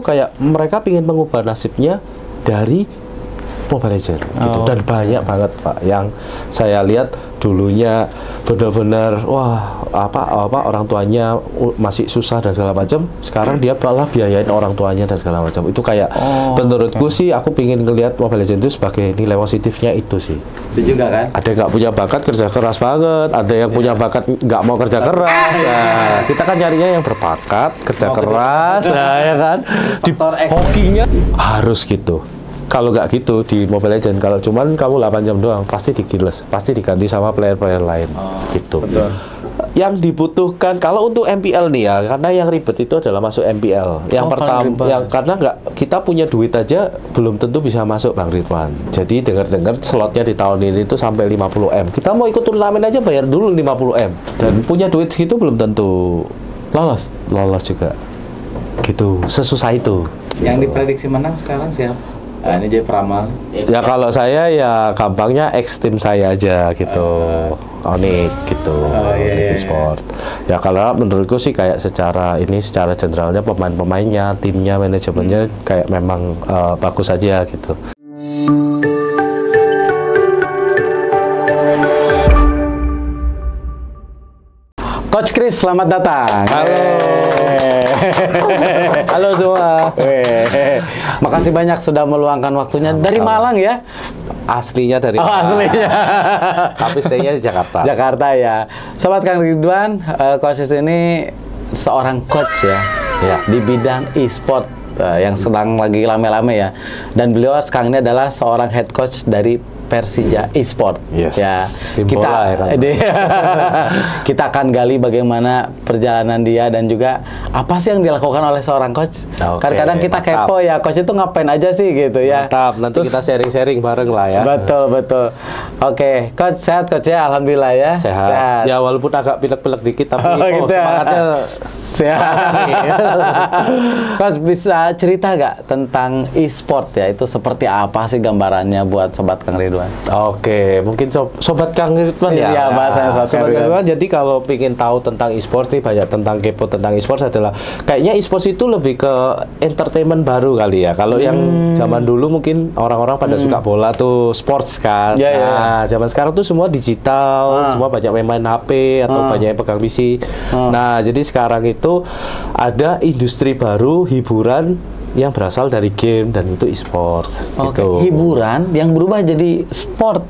kayak mereka ingin mengubah nasibnya dari Mobile Legends gitu. Dan banyak banget Pak yang saya lihat dulunya benar-benar wah apa orang tuanya masih susah dan segala macam, sekarang dia malah biayain orang tuanya dan segala macam. Itu kayak menurutku sih aku pingin ngelihat Mobile Legends itu sebagai nilai positifnya itu sih. Itu juga kan? Ada yang nggak punya bakat kerja keras banget, ada yang punya bakat nggak mau kerja keras. Nah, kita kan nyarinya yang berbakat kerja keras, nah, ya kan. Di hokinya harus gitu. Kalau nggak gitu di Mobile Legends, kalau cuman kamu 8 jam doang, pasti digiles, pasti diganti sama player-player lain, gitu. Betul. Yang dibutuhkan kalau untuk MPL nih ya, karena yang ribet itu adalah masuk MPL. Yang pertama, yang karena nggak kita punya duit aja belum tentu bisa masuk Bang Ridwan. Jadi dengar-dengar slotnya di tahun ini itu sampai 50M. Kita mau ikut turnamen aja bayar dulu 50M. Dan punya duit segitu belum tentu lolos juga. Gitu, sesusah itu. Yang diprediksi menang sekarang siapa? Nah, ini jadi peramal. Ya kalau saya ya gampangnya tim saya aja gitu. Onyx gitu. Iya. Sport. Ya kalau menurutku sih kayak secara generalnya pemain-pemainnya, timnya, manajemennya kayak memang bagus aja gitu. Coach Chris, selamat datang. Halo. Halo semua. Makasih banyak sudah meluangkan waktunya dari Malang ya. Aslinya dari aslinya. Tapi stay-nya di Jakarta. Jakarta ya. Sobat Kang Ridwan, Coach Chris ini seorang coach ya, di bidang e-sport yang sedang lagi rame-rame ya. Dan beliau sekarang ini adalah seorang head coach dari Persija e-sport. Yes. Ya, Tim bola, ya kan? Kita akan gali bagaimana perjalanan dia dan juga apa sih yang dilakukan oleh seorang coach. Kadang-kadang kita kepo ya, coach itu ngapain aja sih gitu ya. Mantap, nanti kita sharing-sharing bareng lah ya. Betul. Oke, coach sehat coach ya, alhamdulillah ya. Sehat. Ya walaupun agak pilek-pilek dikit tapi gitu semangatnya sehat. Coach bisa cerita nggak tentang e-sport ya, itu seperti apa sih gambarannya buat Sobat Kang Ridwan? Oke, mungkin Sobat Kang Ridwan ya. Iya, bahasanya Sobat Kang Ridwan. Jadi kalau ingin tahu tentang e-sport nih, banyak tentang kepo tentang e-sport adalah kayaknya e-sport itu lebih ke entertainment baru kali ya. Kalau yang zaman dulu mungkin orang-orang pada suka bola tuh sports kan. Nah, zaman sekarang tuh semua digital, semua banyak main HP atau banyak yang pegang PC. Nah, jadi sekarang itu ada industri baru hiburan yang berasal dari game dan itu e-sports. Gitu. Hiburan yang berubah jadi sport,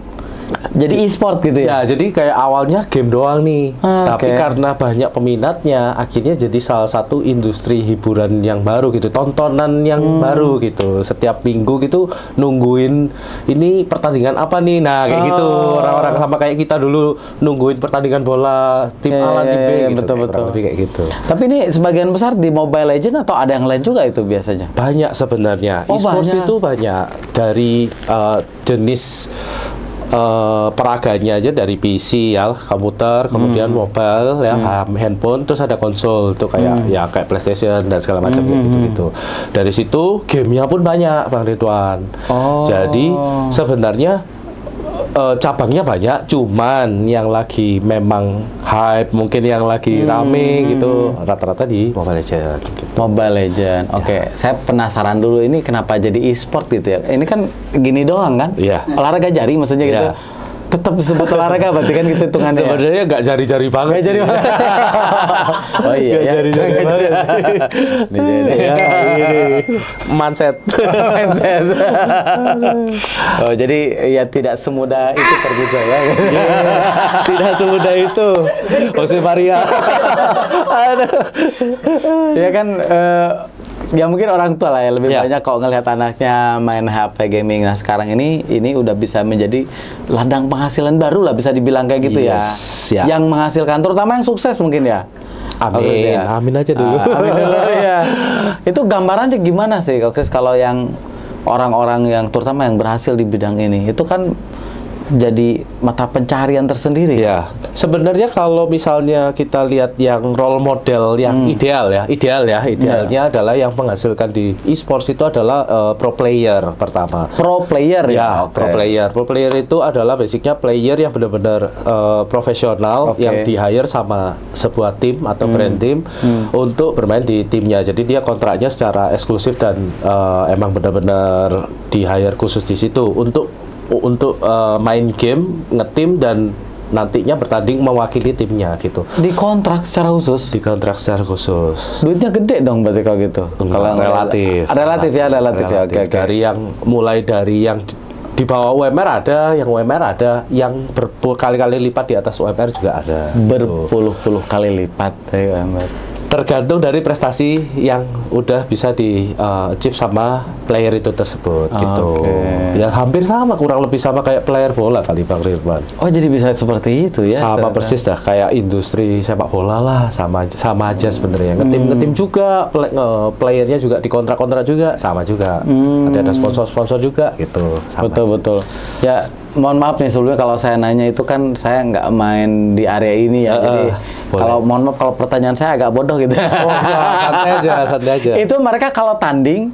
jadi e-sport gitu ya? Ya, jadi kayak awalnya game doang nih, tapi karena banyak peminatnya, akhirnya jadi salah satu industri hiburan yang baru gitu, tontonan yang baru gitu. Setiap minggu gitu nungguin ini pertandingan apa nih, nah kayak gitu. Orang-orang sama kayak kita dulu nungguin pertandingan bola tim A tim B gitu. Betul. Lebih kayak gitu. Tapi ini sebagian besar di Mobile Legends atau ada yang lain juga itu biasanya? Banyak sebenarnya. E-sports itu banyak dari jenis peraganya aja, dari PC ya, komputer, kemudian mobile ya, handphone, terus ada konsol tuh kayak ya kayak PlayStation dan segala macam gitu. Dari situ gamenya pun banyak Bang Ridwan. Jadi sebenarnya cabangnya banyak, cuman yang lagi memang hype, mungkin yang lagi rame gitu, rata-rata di Mobile Legends. Gitu. Mobile Legends, oke. Saya penasaran dulu ini kenapa jadi e-sport gitu ya? Ini kan gini doang kan? Iya. Olahraga jari maksudnya gitu. Tetap disebut olahraga berarti kan gitu hitungannya. Sebenarnya nggak jari-jari banget. Nggak jari banget. Oh iya ya. Jari-jari banget. Mindset. Oh jadi ya tidak semudah itu pergi saya. Tidak semudah itu. Jose Maria. Ya kan. Ya mungkin orang tua lah ya lebih banyak kalau ngelihat anaknya main HP gaming. Nah sekarang ini udah bisa menjadi ladang penghasilan baru lah, bisa dibilang kayak gitu ya. Yang menghasilkan, terutama yang sukses mungkin ya. Amin, amin aja dulu. Amin dulu ya. Itu gambarannya gimana sih Chris kalau yang orang-orang yang terutama yang berhasil di bidang ini, itu kan jadi mata pencarian tersendiri. Ya, sebenarnya kalau misalnya kita lihat yang role model yang idealnya adalah yang menghasilkan di e-sports itu adalah pro player pertama. Pro player ya. Pro player. Pro player itu adalah basicnya player yang benar-benar profesional yang di-hire sama sebuah tim atau brand team untuk bermain di timnya. Jadi dia kontraknya secara eksklusif dan emang benar-benar di-hire khusus di situ untuk main game, ngetim dan nantinya bertanding mewakili timnya gitu. Dikontrak secara khusus? Dikontrak secara khusus. Duitnya gede dong berarti kalau gitu? Kalau relatif. Relatif ya. Oke. Dari yang mulai dari yang di bawah UMR ada, yang UMR ada, yang berkali-kali lipat di atas UMR juga ada. Berpuluh-puluh kali lipat UMR. Tergantung dari prestasi yang udah bisa di-achieve sama player itu tersebut gitu. Ya hampir sama, kurang lebih sama kayak player bola kali Bang Ridwan. Oh jadi bisa seperti itu ya? Sama persis dah kayak industri sepak bola lah, sama aja sebenarnya. Ngetim juga, playernya juga dikontrak-kontrak juga, sama juga. Ada sponsor-sponsor juga gitu. Betul. Ya mohon maaf nih sebelumnya kalau saya nanya itu kan saya nggak main di area ini ya. Jadi kalau mohon maaf kalau pertanyaan saya agak bodoh gitu. Oh, santai aja. Itu mereka kalau tanding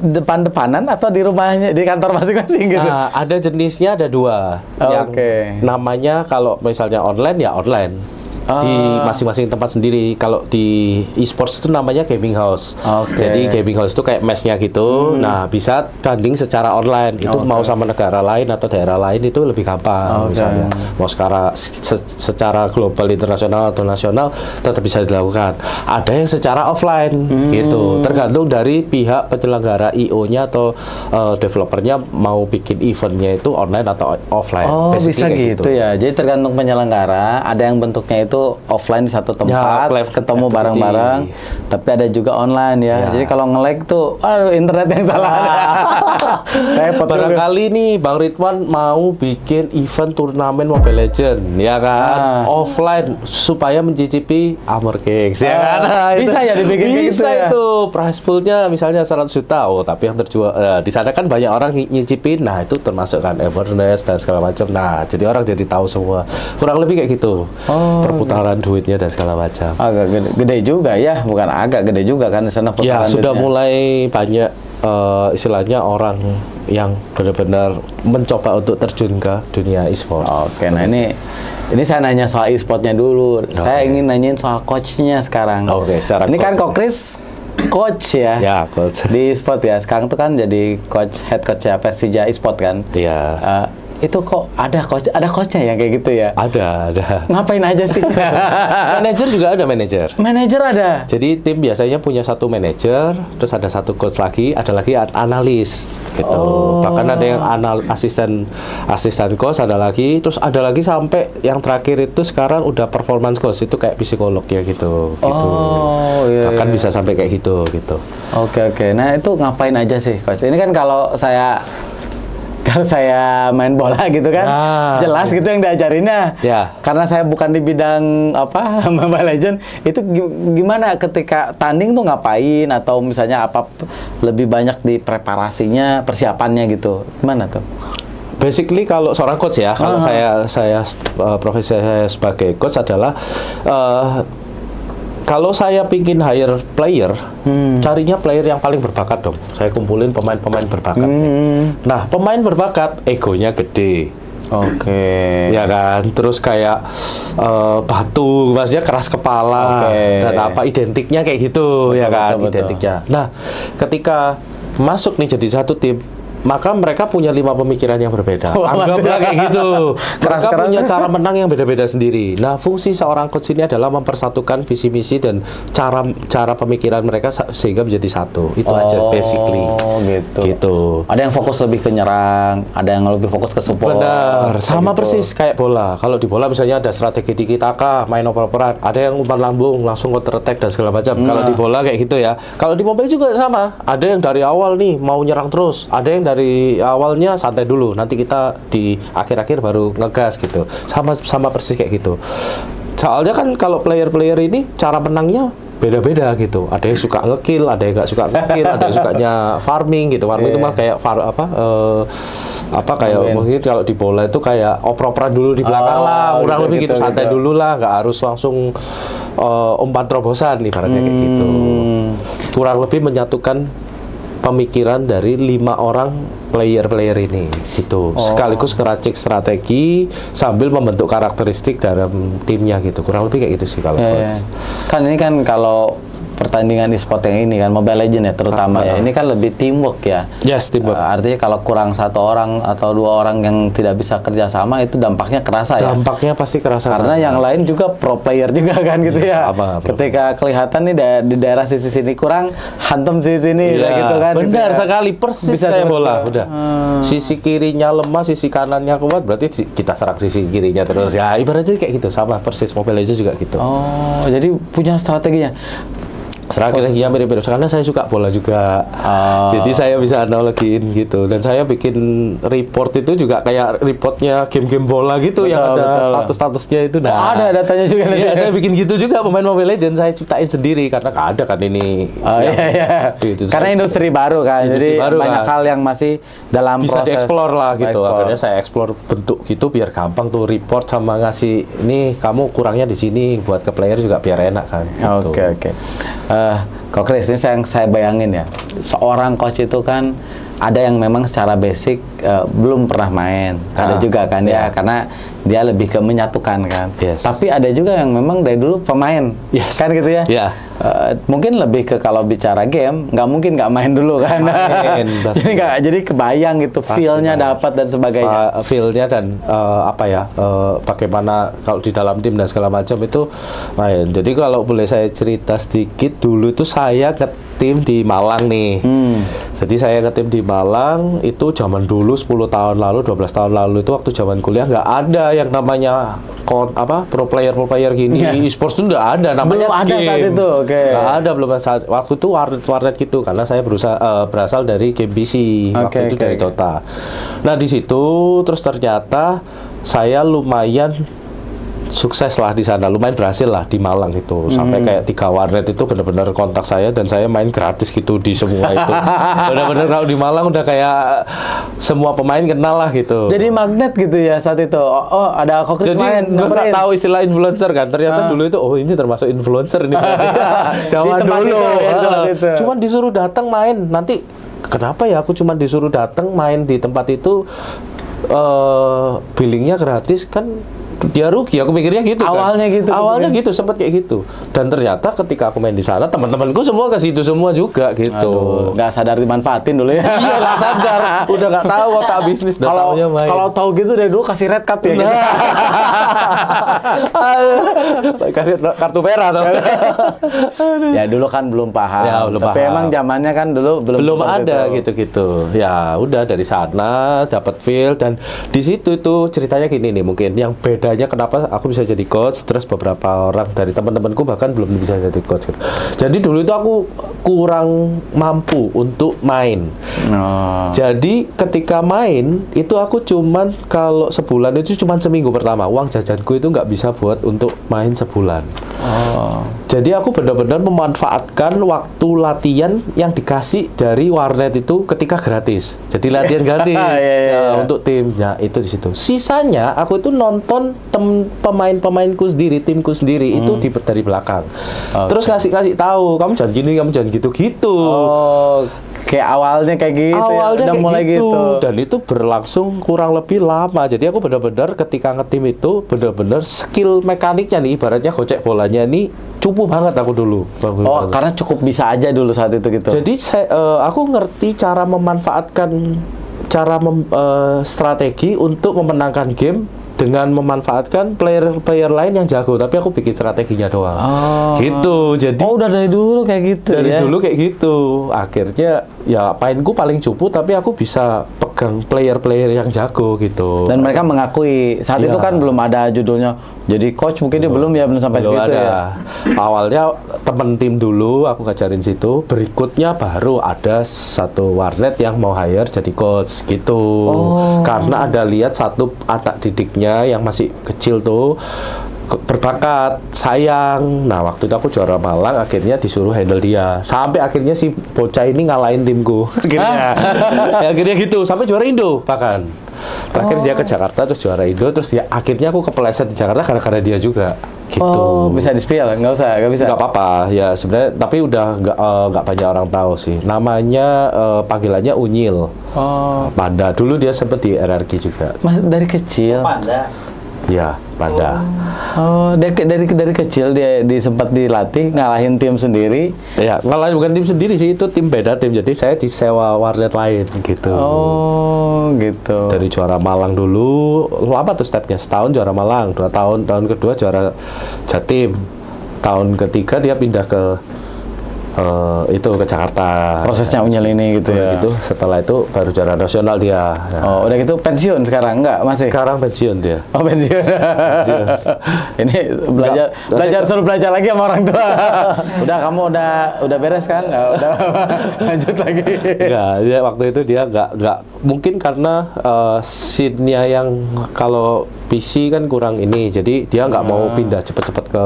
depan-depanan atau di rumahnya, di kantor masing-masing gitu? Nah, ada jenisnya, ada dua. Yang namanya kalau misalnya online ya online. Di masing-masing tempat sendiri. Kalau di e-sports itu namanya gaming house. Jadi gaming house itu kayak mesnya gitu. Nah, bisa tanding secara online. Itu mau sama negara lain atau daerah lain itu lebih gampang. Misalnya mau secara global, internasional atau nasional tetap bisa dilakukan. Ada yang secara offline gitu. Tergantung dari pihak penyelenggara IO-nya atau developernya mau bikin eventnya itu online atau offline. Oh, bisa gitu ya. Jadi tergantung penyelenggara. Ada yang bentuknya itu offline di satu tempat, ketemu bareng-bareng, tapi ada juga online ya. Jadi kalau nge-lag tuh, internet yang salah. Barangkali nih Bang Ridwan mau bikin event turnamen Mobile Legends, ya kan? Offline supaya mencicipi Armor Kings, ya kan? Bisa ya dibikin bisa gitu ya? Itu prize poolnya misalnya 100 juta, tapi yang terjual di sana kan banyak orang nyicipin. Nah itu termasuk kan awareness dan segala macam. Nah jadi orang jadi tahu semua. Kurang lebih kayak gitu. Perputaran duitnya dan segala macam. Agak gede juga ya, bukan agak gede juga kan di sana putaran. Ya sudah duitnya. mulai banyak istilahnya orang yang benar-benar mencoba untuk terjun ke dunia e-sports. Oke, nah ini saya nanya soal e-sportnya dulu. Saya ingin nanyain soal coachnya sekarang. Secara ini kan Kok Kris coach ya? Ya, coach. Di e-sport ya. Sekarang tuh kan jadi head coach ya Persija e-sport kan? Iya. Itu kok ada coachnya yang kayak gitu ya? Ada. Ngapain aja sih? Manajer juga ada manajer. Manajer ada. Jadi tim biasanya punya satu manajer, terus ada satu coach lagi, ada lagi analis gitu. Bahkan ada yang asisten coach ada lagi, terus ada lagi sampai yang terakhir itu sekarang udah performance coach, itu kayak psikolog ya gitu. Iya, bahkan bisa sampai kayak gitu. Oke. Nah itu ngapain aja sih coach? Ini kan kalau saya main bola gitu kan, jelas gitu yang diajarinnya. Karena saya bukan di bidang Mobile Legends, itu gimana ketika tanding tuh ngapain, atau misalnya apa lebih banyak di preparasinya, persiapannya gitu, gimana tuh? Basically kalau seorang coach ya, kalau saya profesi saya sebagai coach adalah kalau saya pingin hire player, carinya player yang paling berbakat dong. Saya kumpulin pemain-pemain berbakat. Nah, pemain berbakat, egonya gede. Ya kan, terus kayak batu, maksudnya keras kepala, dan identiknya kayak gitu, ya kan, identiknya. Nah, ketika masuk nih jadi satu tim, maka mereka punya 5 pemikiran yang berbeda. Anggaplah kayak gitu. Mereka punya cara menang yang beda-beda sendiri. Nah, fungsi seorang coach ini adalah mempersatukan visi misi dan cara pemikiran mereka sehingga menjadi satu. Itu aja basically. Gitu. Ada yang fokus lebih ke nyerang, ada yang lebih fokus ke support. Benar. Sama persis kayak bola. Kalau di bola misalnya ada strategi tiki taka, main oper-operan, ada yang umpan lambung, langsung counter attack dan segala macam. Kalau di bola kayak gitu ya. Kalau di mobile juga sama. Ada yang dari awal nih mau nyerang terus, ada yang dari awalnya santai dulu, nanti kita di akhir-akhir baru ngegas gitu. Sama persis kayak gitu. Soalnya kan kalau player-player ini cara menangnya beda-beda gitu. Ada yang suka ngekill, ada yang nggak suka ngekill, ada yang sukanya farming gitu. Farming itu mah kayak kayak mungkin kalau di bola itu kayak oper-operan dulu di belakang lah, kurang lebih gitu, santai dulu lah, nggak harus langsung umpan terobosan ibaratnya kayak gitu. Kurang lebih menyatukan pemikiran dari 5 orang player ini gitu. Sekaligus ngeracik strategi sambil membentuk karakteristik dalam timnya gitu. Kurang lebih kayak gitu sih kalau Kan ini kan kalau pertandingan e-sport yang ini kan Mobile Legends ya terutama ya. Ini kan lebih teamwork ya. Yes, teamwork. Artinya kalau kurang 1 orang atau 2 orang yang tidak bisa kerja sama itu dampaknya kerasa ya. Dampaknya pasti kerasa. Karena yang lain juga pro player juga kan gitu ya. Ketika kelihatan nih di daerah sisi sini kurang, hantem sisi sini gitu kan. Benar sekali, persis bisa kayak bola. Udah. Sisi kirinya lemah, sisi kanannya kuat, berarti kita serang sisi kirinya terus. Ya ibaratnya kayak gitu, sama persis Mobile Legends juga gitu. Oh, jadi punya strateginya. Strateginya mirip-mirip karena saya suka bola juga, jadi saya bisa analogiin gitu. Dan saya bikin report itu juga kayak reportnya game-game bola gitu, yang ada status-statusnya itu. Nah, ada datanya juga. Iya, saya bikin gitu juga pemain Mobile Legends, saya ciptain sendiri karena nggak ada kan ini. Gitu. Karena industri baru kan, jadi banyak hal yang masih dalam bisa proses dieksplor lah gitu. Akhirnya saya eksplor bentuk gitu biar gampang tuh report sama ngasih ini kamu kurangnya di sini, buat ke player juga biar enak kan. Gitu. Oke. Kok Chris, ini yang saya bayangin ya, seorang coach itu kan ada yang memang secara basic belum pernah main, ada juga kan ya, karena dia lebih ke menyatukan kan. Tapi ada juga yang memang dari dulu pemain, kan gitu ya. Mungkin lebih ke kalau bicara game, nggak mungkin nggak main dulu kan. jadi kebayang gitu, feel-nya dapat dan sebagainya. Feel-nya dan bagaimana kalau di dalam tim dan segala macam itu main. Jadi kalau boleh saya cerita sedikit, dulu itu saya ngetim di Malang nih. Jadi saya ngetim di Malang itu zaman dulu 10 tahun lalu, 12 tahun lalu itu waktu zaman kuliah nggak ada yang namanya pro player gini. E-sports itu nggak ada, namanya belum ada saat itu. Nggak ada, belum saat waktu itu warnet gitu, karena saya berasal dari game PC waktu itu dari Dota. Nah di situ terus ternyata saya lumayan sukses lah di sana, lumayan berhasil lah di Malang itu, sampai kayak 3 warnet itu benar-benar kontak saya dan saya main gratis gitu di semua itu. Benar-benar kalau di Malang udah kayak semua pemain kenal lah gitu. Jadi magnet gitu ya saat itu. Oh ada Kok Chris main. Jadi gue nggak tahu istilah influencer kan. Ternyata dulu itu ini termasuk influencer ini. Zaman dulu. Cuman disuruh datang main. Nanti kenapa ya aku cuman disuruh datang main di tempat itu, billingnya gratis kan? Dia rugi, aku mikirnya gitu. Awalnya kan? Gitu. Awalnya gitu, sempat kayak gitu. Dan ternyata ketika aku main di sana, teman-temanku semua ke situ semua juga gitu. Nggak sadar dimanfaatin dulu ya. Iya, nggak sadar. Udah nggak tahu otak bisnis. Kalau tahu gitu dari dulu kasih red card ya. Gitu. Kasih kartu merah dong. Ya dulu kan belum paham. Ya, tapi emang zamannya kan dulu belum ada gitu-gitu. Ya udah dari sana dapat feel, dan di situ itu ceritanya gini nih, mungkin yang beda kenapa aku bisa jadi coach, terus beberapa orang dari teman-temanku bahkan belum bisa jadi coach gitu. Jadi dulu itu aku kurang mampu untuk main. Jadi ketika main itu aku cuman kalau sebulan itu cuman seminggu pertama uang jajanku itu nggak bisa buat untuk main sebulan. Jadi aku benar-benar memanfaatkan waktu latihan yang dikasih dari warnet itu ketika gratis. Jadi latihan gratis untuk timnya itu di situ. Sisanya aku itu nonton pemain-pemainku sendiri, timku sendiri itu dari belakang. Terus kasih tahu, kamu jangan gini, kamu jangan gitu-gitu. Kayak awalnya kayak gitu. Awalnya udah kayak mulai gitu. Dan itu berlangsung kurang lebih lama. Jadi aku benar-benar ketika ngetim itu benar-benar skill mekaniknya nih, ibaratnya gocek bolanya nih cupu banget aku dulu. Karena cukup bisa aja dulu saat itu gitu. Jadi aku ngerti cara memanfaatkan strategi untuk memenangkan game dengan memanfaatkan player lain yang jago, tapi aku bikin strateginya doang. Gitu. Jadi udah dari dulu kayak gitu. Dari dulu kayak gitu. Akhirnya ya mainku paling cupu, tapi aku bisa pegang player-player yang jago gitu. Dan mereka mengakui saat itu kan belum ada judulnya jadi coach, mungkin dia belum sampai segitu ya. Awalnya temen tim dulu aku ngajarin situ, berikutnya baru ada satu warnet yang mau hire jadi coach gitu. Karena ada lihat satu anak didiknya yang masih kecil tuh berbakat, sayang. Nah, waktu itu aku juara Malang, akhirnya disuruh handle dia. Sampai akhirnya si bocah ini ngalahin timku. Akhirnya. Ya, akhirnya gitu, sampai juara Indo bahkan. Terakhir dia ke Jakarta terus juara Indo, terus dia akhirnya aku kepeleset di Jakarta gara-gara dia juga. Gitu. Oh, bisa di-spill? Nggak bisa. Nggak apa-apa, ya sebenarnya, tapi udah nggak banyak orang tahu sih. Namanya panggilannya Unyil. Oh, Panda. Dulu dia sempat di RRQ juga. Mas dari kecil. Panda. Ya, Panda. Oh, dari kecil dia sempat dilatih ngalahin tim sendiri. Ya, ngalahin bukan tim sendiri sih, itu tim beda tim. Jadi saya disewa warnet lain gitu. Oh, gitu. Dari juara Malang dulu, apa tuh stepnya? Setahun juara Malang, 2 tahun, tahun kedua juara Jatim. Tahun ketiga dia pindah ke itu ke Jakarta. Prosesnya Unyil ini gitu ya. Gitu. Setelah itu baru juara nasional dia. Ya. Oh, udah gitu pensiun sekarang enggak? Masih? Sekarang pensiun dia. Oh, pensiun. Ini belajar suruh belajar lagi sama orang tua. Udah kamu udah beres kan? Nggak, udah lanjut lagi. Enggak, dia waktu itu dia enggak mungkin karena scene-nya yang kalau PC kan kurang ini. Jadi dia nggak mau pindah cepet-cepet ke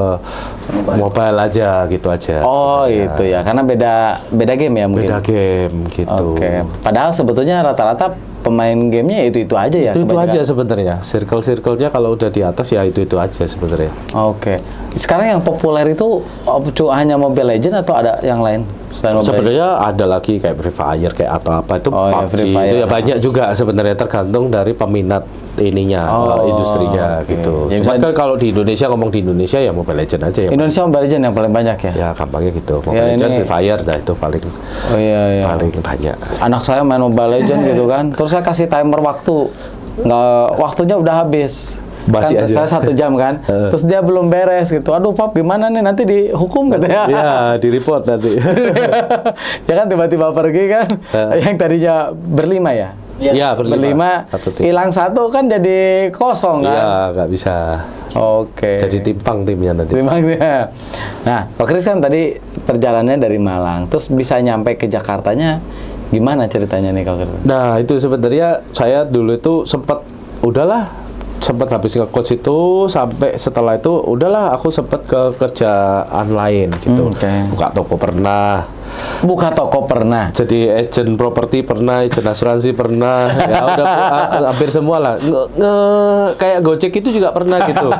mobile aja gitu aja. Oh, itu ya. Karena beda game ya mungkin. Beda game gitu. Oke. Padahal sebetulnya rata-rata pemain gamenya itu aja ya. Itu kebanyakan. aja sebenarnya. Circle-circle-nya kalau udah di atas ya itu aja sebenarnya. Oke. Sekarang yang populer itu hanya Mobile Legends atau ada yang lain? Sebenarnya ada lagi kayak Free Fire kayak atau apa itu ya, PUBG Free Fire. itu ya banyak juga sebenarnya, tergantung dari peminat ininya, industrinya oke. gitu. Ya, Cuma kan kalau di Indonesia, ngomong di Indonesia ya Mobile Legends aja ya. Indonesia Mobile Legends yang paling banyak ya? Ya gampangnya gitu. Mobile Ya, Legends, ini- Free Fire, nah itu paling Oh iya. paling banyak. Anak saya main Mobile Legends gitu kan, terus saya kasih timer waktu, waktunya udah habis. Basi Kan aja. saya 1 jam kan, terus dia belum beres gitu. Aduh pap, gimana nih, nanti dihukum katanya. Ya, di report nanti. Ya kan tiba-tiba pergi kan, yang tadinya berlima ya. Iya, Berlima, satu tim. hilang 1 kan jadi kosong kan. Iya, nggak bisa. Oke. Jadi timpang timnya nanti. Memang dia. Nah, Pak Kris kan tadi perjalanannya dari Malang, terus bisa nyampe ke Jakartanya, gimana ceritanya nih Kak Kris? Nah, itu sebenarnya saya dulu itu sempat habis nge-coach itu, sampai setelah itu udahlah aku sempat ke kerjaan lain gitu. Buka toko pernah. Buka toko pernah. Jadi agent properti pernah, agent asuransi pernah, ya udah hampir semua lah. Kayak Gojek itu juga pernah gitu.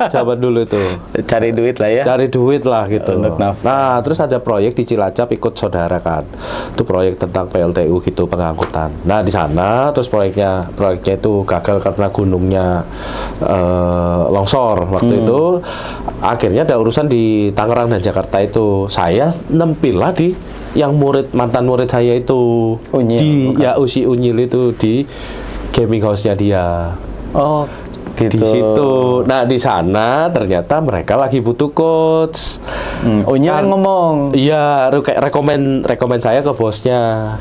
Zaman dulu itu. Cari duit lah ya. Cari duit lah gitu. Untuk nafkah. Nah, terus ada proyek di Cilacap ikut saudara kan. Itu proyek tentang PLTU gitu, pengangkutan. Nah, di sana terus proyeknya itu gagal karena gunungnya longsor waktu itu. Akhirnya ada urusan di Tangerang dan Jakarta itu. Saya nempil lah di yang mantan murid saya itu Unyil, Usi Unyil itu di gaming house-nya dia. Oh, gitu. Di situ. Nah, di sana ternyata mereka lagi butuh coach. Unyil yang ngomong. Iya, kayak rekomen saya ke bosnya.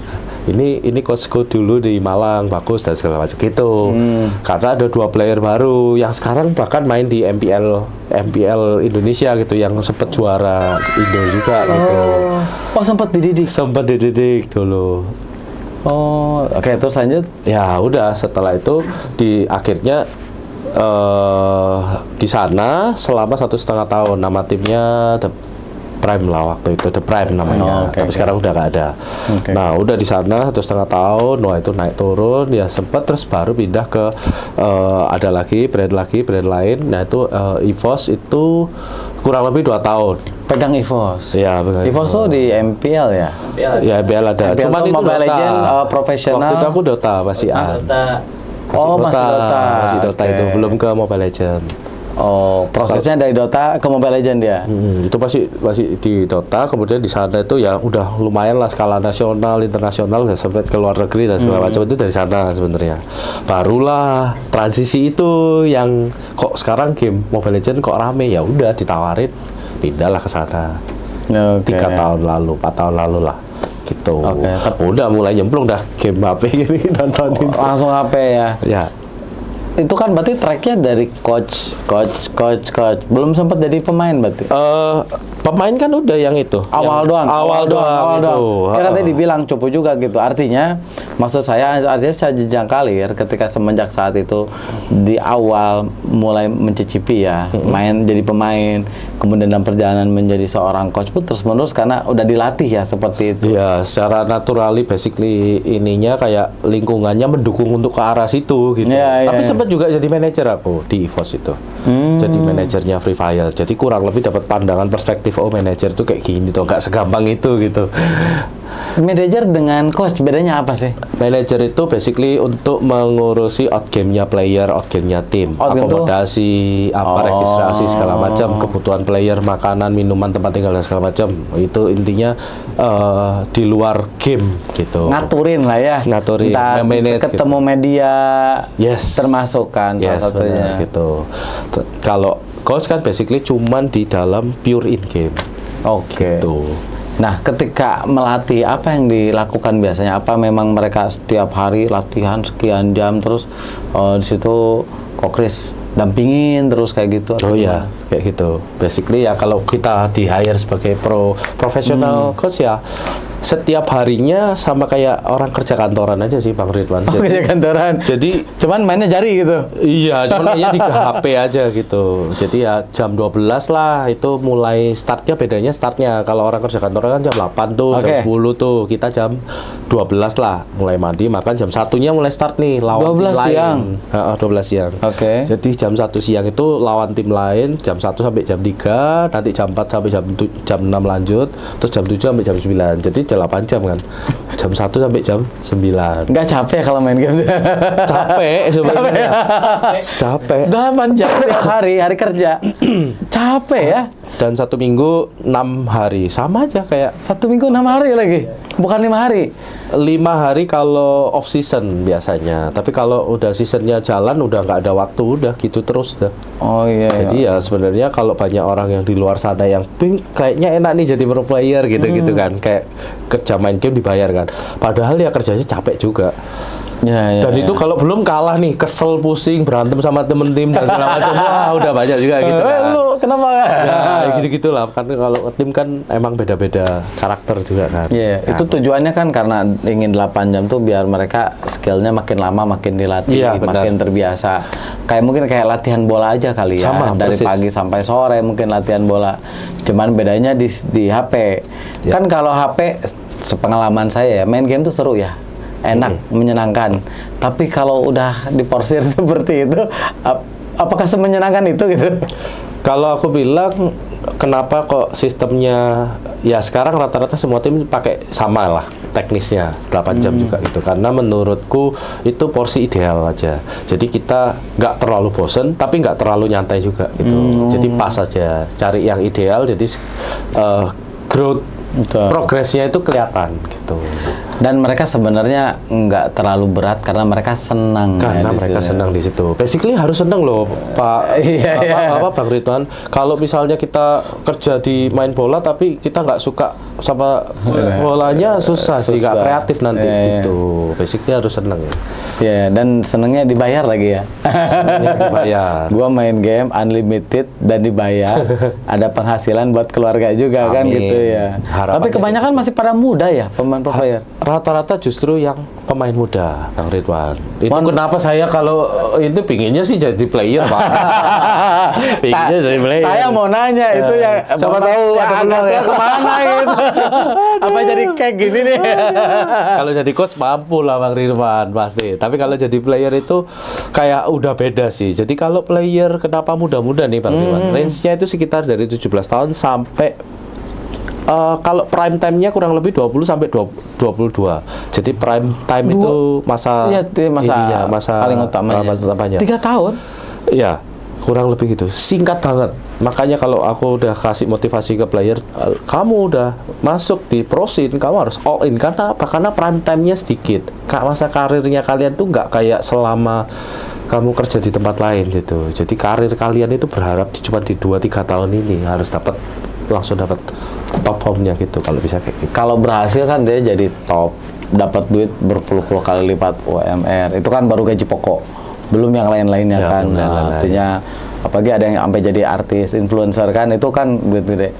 Ini coachku dulu di Malang bagus dan segala macam gitu. Karena ada 2 player baru yang sekarang bahkan main di MPL Indonesia gitu, yang sempat juara Indo juga gitu. Oh, sempat dididik. Sempat dididik dulu. Oh, oke, terus lanjut. Ya udah, setelah itu akhirnya di sana selama 1,5 tahun. Nama timnya The Prime lah waktu itu, The Prime namanya. Tapi sekarang udah nggak ada. Nah, udah di sana 1,5 tahun. Wah, itu naik turun ya sempat, terus baru pindah ke ada lagi brand lain. Nah, itu EVOS itu kurang lebih 2 tahun. Pegang EVOS. Iya, pegang EVOS tuh di MPL ya? Ya, MPL ada. MPL Cuman tuh itu Mobile Dota. Legend profesional. Waktu itu aku Dota masih Masih Dota. Masih Dota itu, belum ke Mobile Legend. Oh, prosesnya dari Dota ke Mobile Legend ya? Itu masih di Dota, kemudian di sana itu ya udah lumayan lah skala nasional, internasional, ya sampai ke luar negeri dan segala macam itu dari sana sebenarnya. Barulah transisi itu yang kok sekarang game Mobile Legend kok rame, ya udah ditawarin pindahlah ke sana. 3 tahun lalu, 4 tahun lalu lah. Gitu. Udah mulai nyemplung dah game HP gini nontonin. Langsung HP ya? Ya. itu kan berarti tracknya dari coach. Belum sempat jadi pemain berarti. Pemain kan udah yang itu. Awal doang. Itu. Ya katanya dibilang cupu juga gitu. Artinya, maksud saya artinya saya jenjang karir ketika semenjak saat itu di awal mulai mencicipi ya, main jadi pemain, kemudian dalam perjalanan menjadi seorang coach pun terus menerus karena udah dilatih ya seperti itu. Iya, secara naturally basically ininya kayak lingkungannya mendukung untuk ke arah situ gitu. Tapi sempat juga jadi manajer aku di EVOS itu. Jadi manajernya Free Fire. Jadi kurang lebih dapat pandangan perspektif manajer tuh kayak gini tuh, nggak segampang itu gitu. Manajer dengan coach bedanya apa sih? Manajer itu basically untuk mengurusi outgame-nya player, outgame-nya tim, akomodasi, registrasi segala macam, kebutuhan player, makanan, minuman, tempat tinggal dan segala macam. Itu intinya di luar game gitu. Ngaturin lah ya. Ngaturin, ketemu gitu. Media, termasuk kan salah satunya. Gitu. Kalau coach kan basically cuman di dalam pure in game. Oke. Gitu. Nah, ketika melatih, apa yang dilakukan biasanya? Apa memang mereka setiap hari latihan sekian jam terus di situ Kok Chris dampingin terus kayak gitu? Oh iya, kayak gitu. Basically ya kalau kita di hire sebagai profesional coach ya setiap harinya sama kayak orang kerja kantoran aja sih Bang Ridwan. Kerja kantoran. Jadi cuman mainnya jari gitu. Iya, cuman mainnya di HP aja gitu. Jadi ya jam 12 lah itu mulai startnya, bedanya startnya. Kalau orang kerja kantoran kan jam 8 tuh, jam 10 tuh. Kita jam 12 lah mulai mandi, makan jam 1-nya mulai start nih lawan 12 tim siang. lain. 12 siang. Jadi jam 1 siang itu lawan tim lain, jam 1 sampai jam 3, nanti jam 4 sampai jam 6 lanjut, terus jam 7 sampai jam 9. Jadi 8 jam kan. Jam 1 sampai jam 9. Nggak capek kalau main game? Capek sebenarnya. Capek. 8 jam tiap hari kerja. Capek ya? Dan 1 minggu 6 hari. Sama aja kayak 1 minggu 6 hari lagi? Bukan 5 hari? 5 hari kalau off season biasanya. Tapi kalau udah seasonnya jalan, udah nggak ada waktu, udah gitu terus dah. Oh iya. Jadi ya sebenarnya kalau banyak orang yang di luar sana yang kayaknya enak nih jadi pro player gitu-gitu kan, kayak kerja main game dibayar kan. Padahal ya kerjanya capek juga. Dan itu kalau belum kalah nih, kesel, pusing, berantem sama temen tim dan segala macam, wah udah banyak juga gitu kan. Lu kenapa? Ya gitu-gitulah. Karena kalau tim kan emang beda-beda karakter juga kan. Iya, itu tujuannya kan karena ingin 8 jam tuh biar mereka skillnya makin lama makin dilatih, makin terbiasa. Mungkin kayak latihan bola aja kali ya. Sama, dari pagi sampai sore mungkin latihan bola. Cuman bedanya di HP. Kan kalau HP, sepengalaman saya ya, main game tuh seru ya. Enak, menyenangkan. Tapi kalau udah diporsir seperti itu, apakah semenyenangkan itu gitu? Kalau aku bilang, kenapa kok sistemnya ya sekarang rata-rata semua tim pakai sama lah teknisnya 8 jam juga gitu, karena menurutku itu porsi ideal aja. Jadi kita nggak terlalu bosen tapi nggak terlalu nyantai juga gitu. Jadi pas aja, cari yang ideal. Jadi growth progresnya itu kelihatan gitu. Dan mereka sebenarnya nggak terlalu berat karena mereka senang. Karena mereka senang di situ. Basically harus senang loh, Pak. Bang Ridwan. Kalau misalnya kita kerja di main bola tapi kita nggak suka sama bolanya, susah sih, nggak kreatif nanti gitu. Basically harus senang. Iya, dan senangnya dibayar lagi ya. Senangnya dibayar. Gua main game unlimited dan dibayar. Ada penghasilan buat keluarga juga. Amin. Kan gitu ya. Tapi kebanyakan masih pada muda ya pemain pro player. Rata-rata justru yang pemain muda, Bang Ridwan. Itu kenapa saya kalau itu pinginnya sih jadi player, Pak. Pinginnya jadi player. Saya mau nanya itu yang siapa tahu ada peluang ya kemana gitu. Apa jadi kayak gini nih? Kalau jadi coach mampu lah Bang Ridwan pasti. Tapi kalau jadi player itu kayak udah beda sih. Jadi kalau player kenapa muda-muda nih Bang Ridwan? Range-nya itu sekitar dari 17 tahun sampai kalau prime time-nya kurang lebih 20 sampai 22. Jadi prime time itu masa paling utamanya. 3 tahun? Iya, kurang lebih gitu. Singkat banget. Makanya kalau aku udah kasih motivasi ke player, kamu udah masuk di pro scene, kamu harus all in. Karena apa? Karena prime time-nya sedikit. Masa karirnya kalian tuh nggak kayak selama kamu kerja di tempat lain gitu. Jadi karir kalian itu berharap cuma di 2-3 tahun ini harus langsung dapat top formnya gitu kalau bisa kayak gitu. Kalau berhasil kan dia jadi top, dapat duit berpuluh-puluh kali lipat UMR. Itu kan baru gaji pokok. belum yang lain-lainnya Ya, kan. belum yang lain-lain. Artinya apalagi ada yang sampai jadi artis, influencer kan, itu kan duit gede.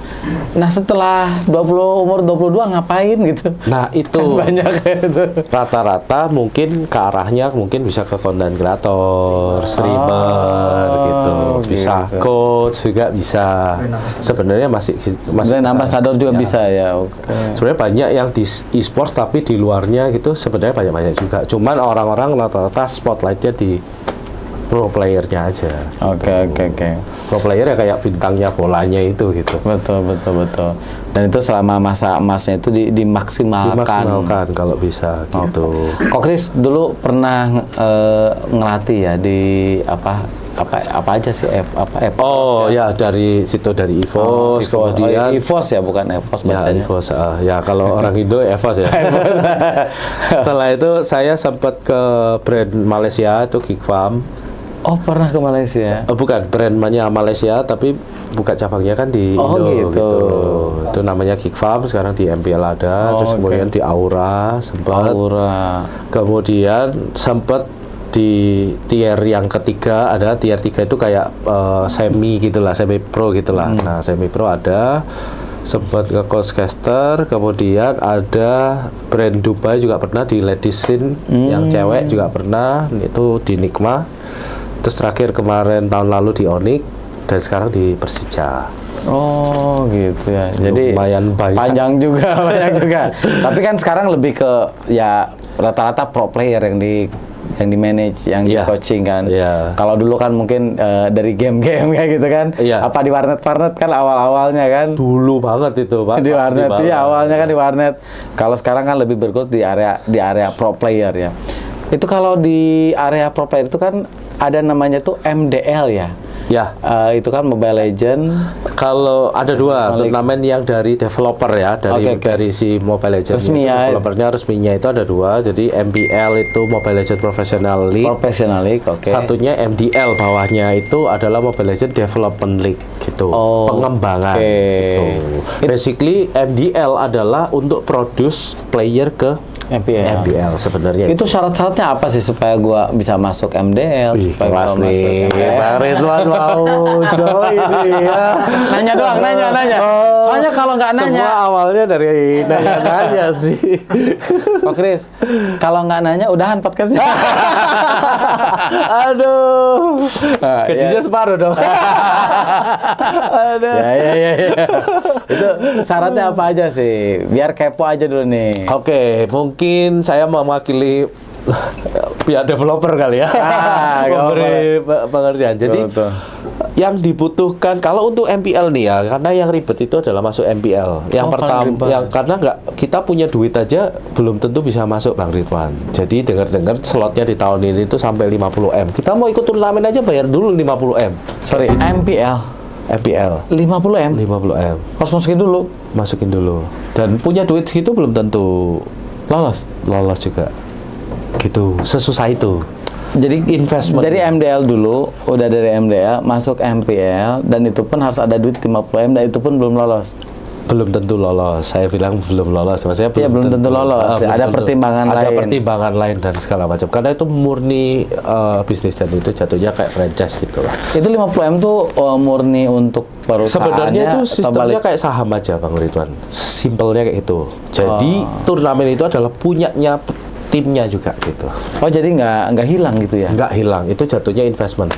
Nah setelah umur 22 ngapain gitu? Nah itu Kan banyak itu. rata-rata mungkin ke arahnya mungkin bisa ke content creator, streamer gitu, bisa gitu. coach juga bisa. Sebenarnya masih Brand bisa. ambassador juga Ya. bisa ya. Oke. Sebenarnya banyak yang di e-sports tapi di luarnya gitu sebenarnya banyak juga. Cuman orang-orang rata-rata spotlightnya di pro playernya aja. Oke. Pro player ya kayak bintangnya bolanya itu gitu. Betul. Dan itu selama masa emasnya itu dimaksimalkan. Dimaksimalkan kalau bisa gitu. Kok Chris dulu pernah ngelatih ya di apa aja sih EVOS Oh ya dari situ dari EVOS kemudian EVOS ya bukan EVOS ya bacanya. EVOS ya kalau orang Indo EVOS ya. Setelah itu saya sempat ke brand Malaysia itu Geek Farm. Oh pernah ke Malaysia. Bukan brandnya Malaysia tapi buka cabangnya kan di Oh, Indo gitu. Itu namanya Geek Farm, sekarang di MPL ada, Oh, terus oke. kemudian di Aura sempat. Aura. Kemudian sempat di tier yang ketiga ada tier 3 itu kayak semi gitulah, semi pro gitulah. Nah, semi pro ada sempat ke Coachcaster, kemudian ada brand Dubai juga pernah di Ladies Scene yang cewek juga pernah, itu di Nikma. Terus terakhir kemarin tahun lalu di Onyx dan sekarang di Persija. Oh gitu ya. Jadi Lumayan banyak. panjang juga, banyak juga. Tapi kan sekarang lebih ke ya rata-rata pro player yang di manage, yang di Iya. coaching kan. Iya. Kalau dulu kan mungkin dari game-game kayak gitu kan. Iya. Apa di warnet kan awal-awalnya kan. Dulu banget itu, Pak. Di warnet Pasti ya banget. awalnya kan di warnet. Kalau sekarang kan lebih bergelut di area pro player ya. Itu kalau di area pro player itu kan ada namanya tuh MDL ya. Ya. Itu kan Mobile Legend. Kalau ada dua turnamen yang dari developer ya, Oke. dari si Mobile Legends Resmi itu, ya. developernya resminya itu ada dua. Jadi MPL itu Mobile Legends Professional League. Professional League, oke. Satunya MDL, bawahnya itu adalah Mobile Legends Development League gitu. Oh, Pengembangan oke. gitu. Basically MDL adalah untuk produce player ke MPL. MDL sebenarnya. Itu syarat-syaratnya apa sih supaya gua bisa masuk MDL? Wih, supaya kelas gua masuk nih. MPL? Bang Ridwan mau join nih ya. Nanya doang, nanya. Soalnya kalau nggak nanya, Semua awalnya dari nanya-nanya sih. Kok Chris, kalau nggak nanya udahan podcastnya. Aduh. Gajinya ya. separuh dong. Aduh. Ya. Itu syaratnya apa aja sih? Biar kepo aja dulu nih. Oke, mungkin saya mewakili pihak developer kali ya. Memberi pengertian. Jadi Betul. yang dibutuhkan kalau untuk MPL nih ya, karena yang ribet itu adalah masuk MPL. Yang Oh, pertama, paling ribet. yang karena kita punya duit aja belum tentu bisa masuk Bang Ridwan. Jadi dengar-dengar slotnya di tahun ini itu sampai 50M. Kita mau ikut turnamen aja bayar dulu 50M. Sorry, MPL MPL 50M. 50M. Harus masukin dulu. Masukin dulu. Dan punya duit segitu belum tentu Lolos. lolos juga. Gitu, sesusah itu. Jadi Investment. dari MDL dulu, udah dari MDL masuk MPL dan itu pun harus ada duit 50M dan itu pun belum lolos. Belum tentu lolos. Saya bilang belum lolos. Maksudnya Iya, belum tentu lolos. belum Ada tentu. pertimbangan Ada lain. pertimbangan lain dan segala macam. Karena itu murni bisnis dan itu jatuhnya kayak franchise gitu lah. Itu 50M tuh murni untuk perusahaannya. Sebenarnya itu atau sistemnya balik? kayak saham aja Bang Ridwan. Simpelnya kayak itu. Jadi Oh. turnamen itu adalah punyanya timnya juga gitu. Oh, jadi nggak hilang gitu ya? Nggak hilang. Itu jatuhnya investment.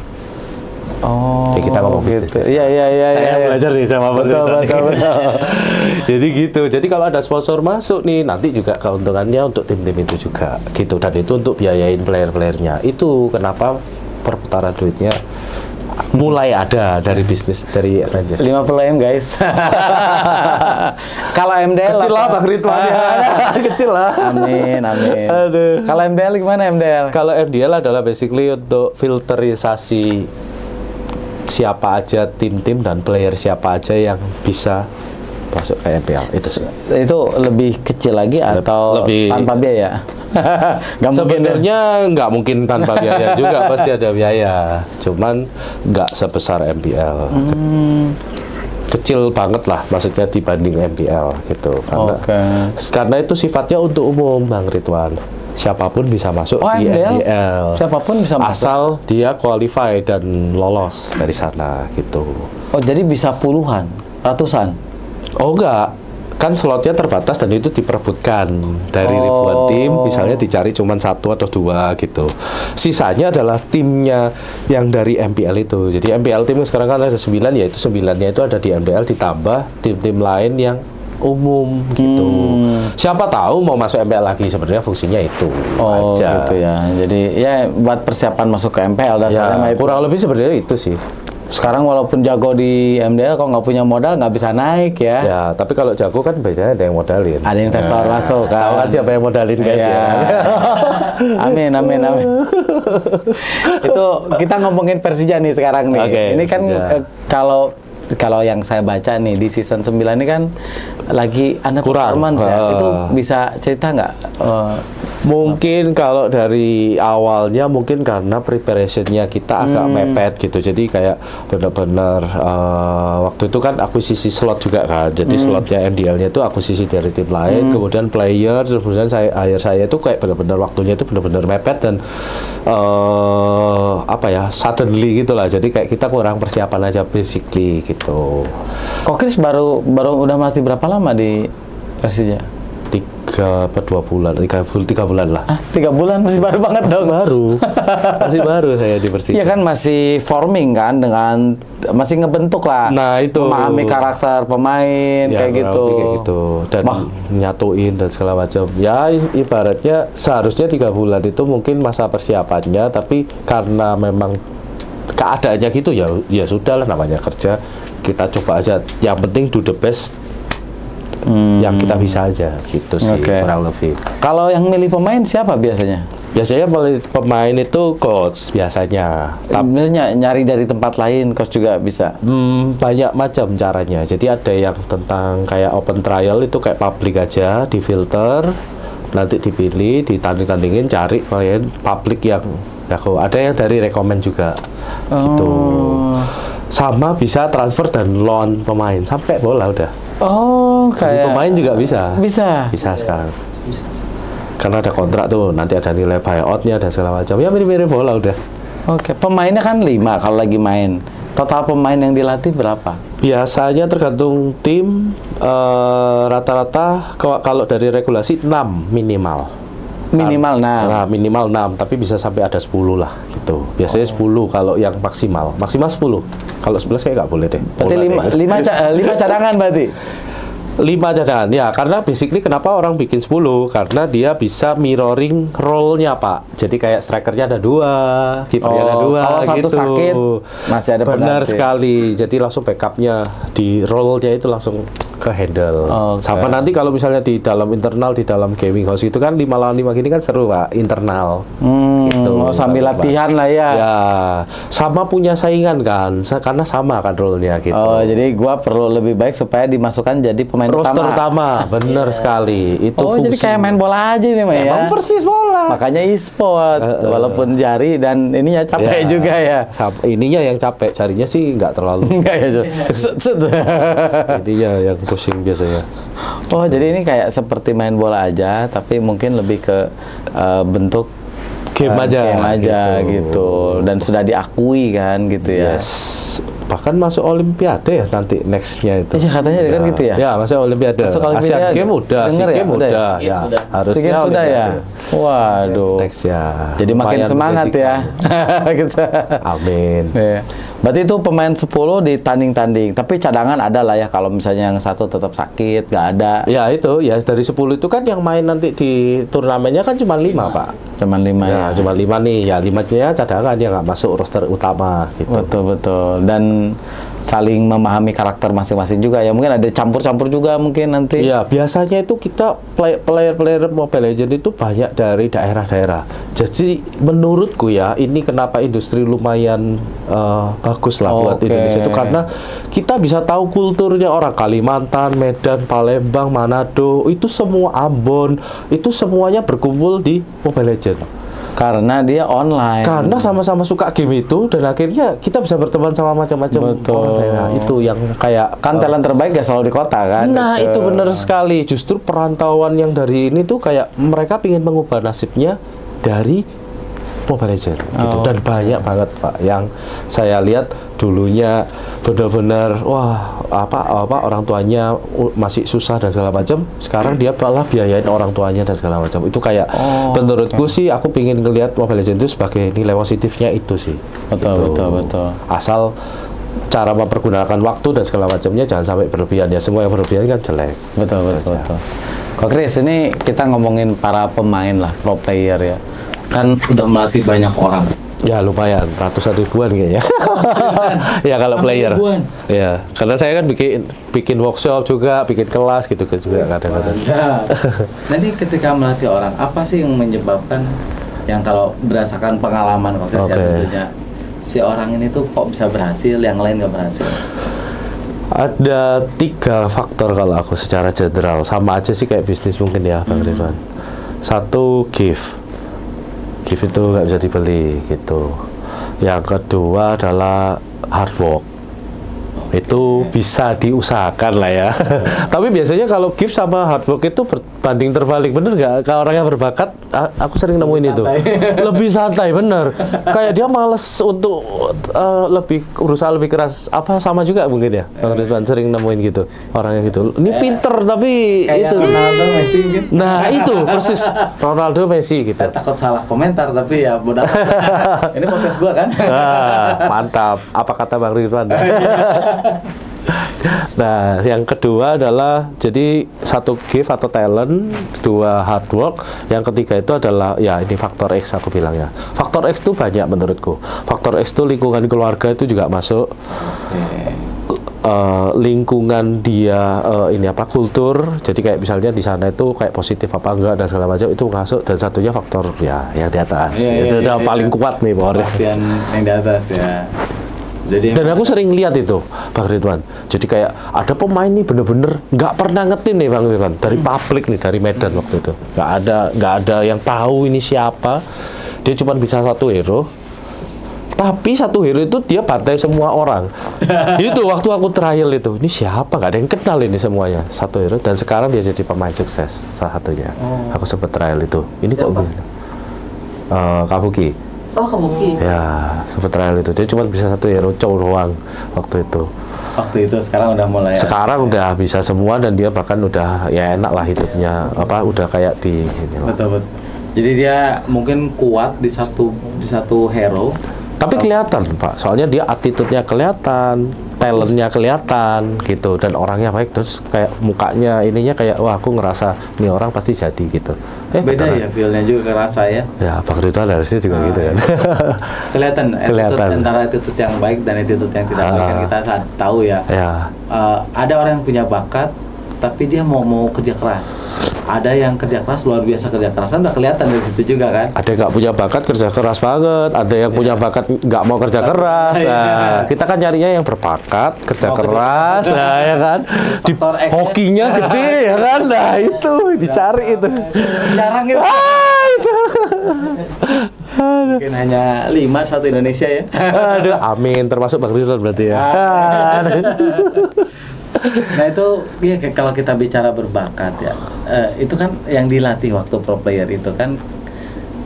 Oh, Ya, kita ngomong gitu. bisnis. Iya. Saya belajar nih sama Mas Betul, Ridwan. betul. Jadi gitu. Jadi kalau ada sponsor masuk nih, nanti juga keuntungannya untuk tim-tim itu juga gitu. Dan itu untuk biayain player-playernya. Itu kenapa perputaran duitnya mulai ada dari bisnis, dari franchise. 50M guys. Kalau MDL Kecil lah apa? Bang Ridwan ya. Kecil lah. Amin. Aduh. Kalau MDL gimana MDL? Kalau MDL adalah basically untuk filterisasi siapa aja tim-tim dan player siapa aja yang bisa masuk ke MPL itu sih. Itu lebih kecil lagi atau lebih- tanpa biaya? Nggak mungkin deh. Sebenarnya nggak mungkin tanpa biaya juga, pasti ada biaya. Cuman nggak sebesar MPL. Kecil banget lah, maksudnya dibanding MPL gitu. Oke. Karena itu sifatnya untuk umum, Bang Ridwan. siapapun bisa masuk Oh, di MDL? MDL. Siapapun bisa masuk? Asal dia qualify dan lolos dari sana gitu. Oh, jadi bisa puluhan, ratusan? Oh enggak, kan slotnya terbatas dan itu diperebutkan dari ribuan tim, misalnya dicari cuma 1 atau 2 gitu. Sisanya adalah timnya yang dari MPL itu. Jadi MPL tim sekarang kan ada 9, yaitu 9-nya itu ada di MPL ditambah tim-tim lain yang umum gitu. Siapa tahu mau masuk MPL lagi, sebenarnya fungsinya itu Oh, aja. gitu ya. Jadi ya buat persiapan masuk ke MPL dasarnya mah Ya, itu. kurang lebih sebenarnya itu sih. Sekarang walaupun jago di MDL, kalau nggak punya modal nggak bisa naik ya. Ya, tapi kalau jago kan biasanya ada yang modalin. Ada investor masuk kan. Tahu kan siapa yang modalin guys Iya. ya. Amin, amin, amin. Itu kita ngomongin Persija nih sekarang nih. Oke, Ini kan Persija. kalau yang saya baca nih di season 9 ini kan lagi under Kurang. performance ya. Itu bisa cerita nggak? Mungkin kalau dari awalnya mungkin karena preparationnya kita agak mepet gitu, jadi kayak benar-benar waktu itu kan akuisisi slot juga kan, jadi slotnya MDL-nya itu akuisisi dari tim lain, kemudian player, kemudian saya itu kayak benar-benar waktunya itu benar-benar mepet dan apa ya, suddenly gitulah, jadi kayak kita kurang persiapan aja basically gitu. Kok Chris baru udah melatih berapa lama di Persija? 3 atau 2 bulan, 3 bulan lah. 3 bulan masih baru banget dong. Baru, masih baru saya di Persija. Iya kan masih forming kan, dengan masih ngebentuk lah. Nah, itu. Memahami karakter pemain Ya, kayak kurang gitu. lebih kayak gitu. Dan nyatuin dan segala macam. Ya ibaratnya seharusnya 3 bulan itu mungkin masa persiapannya, tapi karena memang keadaannya gitu ya sudah lah, namanya kerja, kita coba aja. Yang penting do the best yang kita bisa aja gitu sih. Oke. Kurang lebih. Kalau yang milih pemain siapa biasanya? Biasanya pemain itu coach biasanya. Biasanya nyari dari tempat lain, coach juga bisa. Banyak macam caranya. Jadi ada yang tentang kayak open trial, itu kayak public aja, difilter, nanti dipilih, ditanding-tandingin, cari klien public yang jago. Ada yang dari rekomend juga, gitu. Sama bisa transfer dan loan pemain sampai bola udah. Oh, Jadi kayak pemain juga bisa. Bisa Sekarang. Karena ada kontrak tuh, nanti ada nilai buyout-nya dan segala macam. Ya mirip-mirip bola udah. Oke, pemainnya kan 5 kalau lagi main. Total pemain yang dilatih berapa? Biasanya tergantung tim, rata-rata kalau dari regulasi 6 minimal. Minimal 6. Nah, minimal 6, tapi bisa sampai ada 10 lah gitu. Biasanya 10 kalau yang maksimal. Maksimal 10. Kalau 11 kayak nggak boleh deh. Berarti 5 cadangan berarti? 5 cadangan, ya karena basically kenapa orang bikin 10, karena dia bisa mirroring role-nya Pak. Jadi kayak strikernya ada 2, kipernya ada 2 kalau satu gitu. sakit, masih ada Benar pengganti. sekali, jadi langsung backupnya di role-nya itu langsung ke handle. Oke. Sama nanti kalau misalnya di dalam internal, di dalam gaming house itu kan 5 lawan 5 gini kan seru Pak, internal. Gitu. Sambil latihan lah ya. Ya, sama punya saingan kan, karena sama kan role-nya gitu. Oh, jadi gua perlu lebih baik supaya dimasukkan jadi pemain Roster utama. utama, bener sekali. Itu Oh, jadi kayak main bola aja nih, Mas ya. Emang persis bola. Makanya e-sport, walaupun jari dan ininya capek Ya. juga ya. Ininya yang capek, carinya sih nggak terlalu. Enggak ya, Jo? Set. Ininya yang pusing biasanya. Oh, jadi ini kayak seperti main bola aja, tapi mungkin lebih ke bentuk Game aja, gitu. Dan sudah diakui kan gitu ya. Yes. Bahkan masuk Olimpiade ya nanti nextnya itu. Iya, katanya kan gitu ya? Ya, masuk Olimpiade. Masuk Olimpiade. Asian Game udah, Denger SEA ya? Game Udah ya? udah. Ya, harusnya Sedikit sudah ya. Olimpiade. Waduh. Next ya. Jadi makin Lumayan semangat ya. Gitu. Amin. Iya. Berarti itu pemain 10 ditanding-tanding, tapi cadangan ada lah ya kalau misalnya yang satu tetap sakit, nggak ada. Ya itu, ya dari 10 itu kan yang main nanti di turnamennya kan cuma 5 Pak. Cuman 5 ya. Ya, cuma 5 nih. Ya 5-nya cadangan yang nggak masuk roster utama gitu. Betul. Dan saling memahami karakter masing-masing juga ya. Mungkin ada campur-campur juga mungkin nanti. Iya, biasanya itu kita player-player Mobile Legends itu banyak dari daerah-daerah. Jadi menurutku ya, ini kenapa industri lumayan bagus lah buat Oke. Indonesia itu karena kita bisa tahu kulturnya orang Kalimantan, Medan, Palembang, Manado, itu semua Ambon, itu semuanya berkumpul di Mobile Legends. Karena dia online. Karena sama-sama suka game itu dan akhirnya kita bisa berteman sama macam-macam orang. Nah, itu yang kayak kan talent terbaik gak selalu di kota kan. Nah, itu benar sekali. Justru perantauan yang dari ini tuh kayak mereka ingin mengubah nasibnya dari Mobile Legends gitu. Dan banyak banget Pak yang saya lihat dulunya benar-benar wah apa orang tuanya masih susah dan segala macam, sekarang dia malah biayain orang tuanya dan segala macam. Itu kayak menurutku sih aku pingin ngelihat Mobile Legends itu sebagai nilai positifnya itu sih. Betul. Asal cara mempergunakan waktu dan segala macamnya jangan sampai berlebihan ya. Semua yang berlebihan kan jelek. Betul. Kok Chris, ini kita ngomongin para pemain lah, pro player ya. Kan udah melatih banyak orang. Ya lumayan, ratusan ribuan kayaknya. Ya kalau player. Ribuan. Ya, karena saya kan bikin workshop juga, bikin kelas gitu juga kadang-kadang. Nah, ini ketika melatih orang, apa sih yang menyebabkan yang kalau berdasarkan pengalaman kok ya tentunya si orang ini tuh kok bisa berhasil, yang lain nggak berhasil? Ada 3 faktor kalau aku secara general, sama aja sih kayak bisnis mungkin ya Bang Ridwan. Satu, gift itu nggak bisa dibeli gitu. Yang kedua adalah hard work, itu bisa diusahakan lah ya. Tapi biasanya kalau gift sama hard work itu berbanding terbalik, bener nggak? Kalau orang yang berbakat, aku sering nemuin itu lebih santai, bener. Kayak dia males untuk berusaha lebih keras. Apa sama juga mungkin ya, Bang Ridwan sering nemuin gitu orang yang gitu. Ini pinter tapi kayak itu. Ronaldo, Messi gitu. Nah itu persis Ronaldo, Messi gitu. Saya takut salah komentar tapi ya bodoh. Ini podcast gua kan. Mantap. Apa kata Bang Ridwan? Nah, yang kedua adalah jadi satu gift atau talent, 2 hard work, yang ketiga itu adalah ya ini faktor X aku bilang ya. Faktor X itu banyak menurutku. Faktor X itu lingkungan keluarga itu juga masuk. Lingkungan dia ini apa kultur, jadi kayak misalnya di sana itu kayak positif apa enggak dan segala macam itu masuk. Dan satunya faktor ya yang di atas itu udah paling kuat nih powernya. Yang di atas ya. Jadi dan aku sering lihat itu Bang Ridwan, jadi kayak ada pemain nih bener-bener nggak pernah ngetin nih Bang Ridwan dari publik nih, dari Medan waktu itu nggak ada yang tahu ini siapa, dia cuma bisa satu hero. Tapi satu hero itu dia bantai semua orang. Itu waktu aku trial itu, ini siapa? Gak ada yang kenal ini semuanya. Satu hero, dan sekarang dia jadi pemain sukses salah satunya. Aku sempat trial itu. Ini kok begini? Kabuki. Oh, Kabuki. Ya, sempat trial itu. Dia cuma bisa satu hero cow doang waktu itu. Waktu itu sekarang udah mulai. Sekarang udah bisa semua dan dia bahkan udah ya enak lah hidupnya. Apa udah kayak di gini. Betul. Jadi dia mungkin kuat di satu hero. Tapi kelihatan Pak, soalnya dia attitude-nya kelihatan, talent-nya kelihatan gitu, dan orangnya baik, terus kayak mukanya ininya kayak wah aku ngerasa ini orang pasti jadi gitu. Beda ya feel-nya juga kerasa ya. Ya Bang Rituan harusnya juga gitu kan. Kelihatan antara attitude yang baik dan attitude yang tidak baik kan kita saat tahu ya. Ada orang yang punya bakat tapi dia mau kerja keras. Ada yang kerja keras luar biasa, kerja kerasan udah kelihatan dari situ juga kan. Ada yang nggak punya bakat kerja keras banget, ada yang punya bakat nggak mau kerja keras. Nah, kita kan nyarinya yang berbakat kerja keras, nah, ya kan. Di hokinya gede ya kan, nah itu dicari itu. Jarang itu. Itu. Mungkin hanya 5 satu Indonesia ya. Aduh, amin, termasuk Bang Ridwan berarti ya. Nah itu ya kalau kita bicara berbakat ya, itu kan yang dilatih waktu pro player itu kan,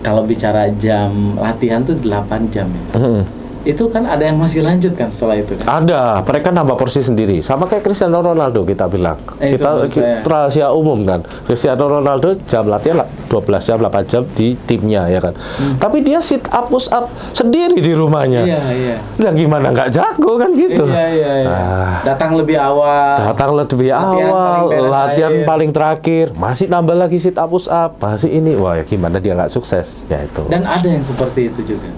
kalau bicara jam latihan tuh 8 jam ya. Itu kan ada yang masih lanjut kan setelah itu kan? Ada, mereka nambah porsi sendiri. Sama kayak Cristiano Ronaldo kita bilang. Kita rahasia umum kan. Cristiano Ronaldo jam latihan 12 jam, 8 jam di timnya ya kan. Tapi dia sit up, push up sendiri di rumahnya. Iya. Nah gimana nggak jago kan gitu. Iya. Datang lebih awal. Latihan paling terakhir. Masih nambah lagi sit up, push up. Masih ini. Wah ya gimana dia nggak sukses. Ya itu. Dan ada yang seperti itu juga.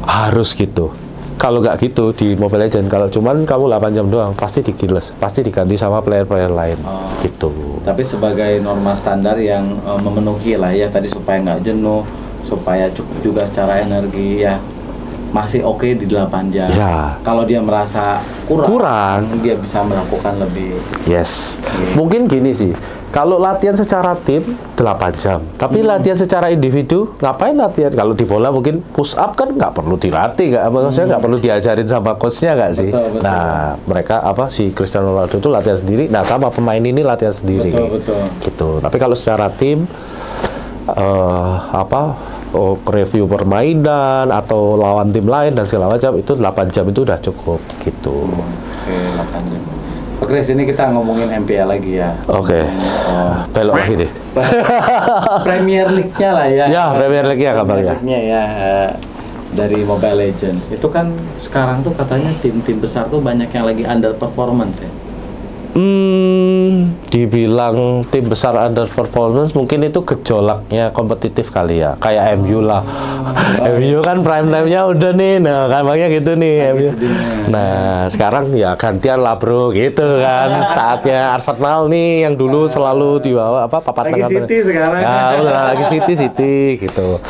Harus gitu. Kalau nggak gitu di Mobile Legends, kalau cuman kamu 8 jam doang, pasti digiles, pasti diganti sama player-player lain. Gitu. Tapi sebagai norma standar yang memenuhi lah ya tadi, supaya nggak jenuh, supaya cukup juga secara energi ya, masih oke di 8 jam. Ya. Kalau dia merasa kurang, dia bisa melakukan lebih. Yes. Mungkin gini sih, Kalau latihan secara tim 8 jam, tapi latihan secara individu ngapain latihan? Kalau di bola mungkin push up kan nggak perlu dilatih, maksudnya nggak perlu diajarin sama coachnya nggak sih? Betul. Nah mereka si Cristiano Ronaldo itu latihan sendiri, nah sama pemain ini latihan sendiri, betul. gitu. Tapi kalau secara tim review permainan atau lawan tim lain dan segala macam itu 8 jam itu udah cukup gitu. Oke, 8 jam. Oke, sini kita ngomongin MPL lagi ya. Oke. Belok lagi deh. Premier League-nya lah ya. Ya, Premier League-nya kabarnya. Ya, dari Mobile Legends. Itu kan sekarang tuh katanya tim-tim besar tuh banyak yang lagi underperformance ya. Dibilang tim besar underperformance mungkin itu gejolaknya kompetitif kali ya, kayak MU lah. MU kan prime time-nya udah nih, nah kabarnya gitu nih MU. Nah sekarang ya gantian lah bro, gitu kan. Saatnya Arsenal nih yang dulu selalu di bawah papan tengah. Lagi City sekarang. Ya udah lagi City gitu.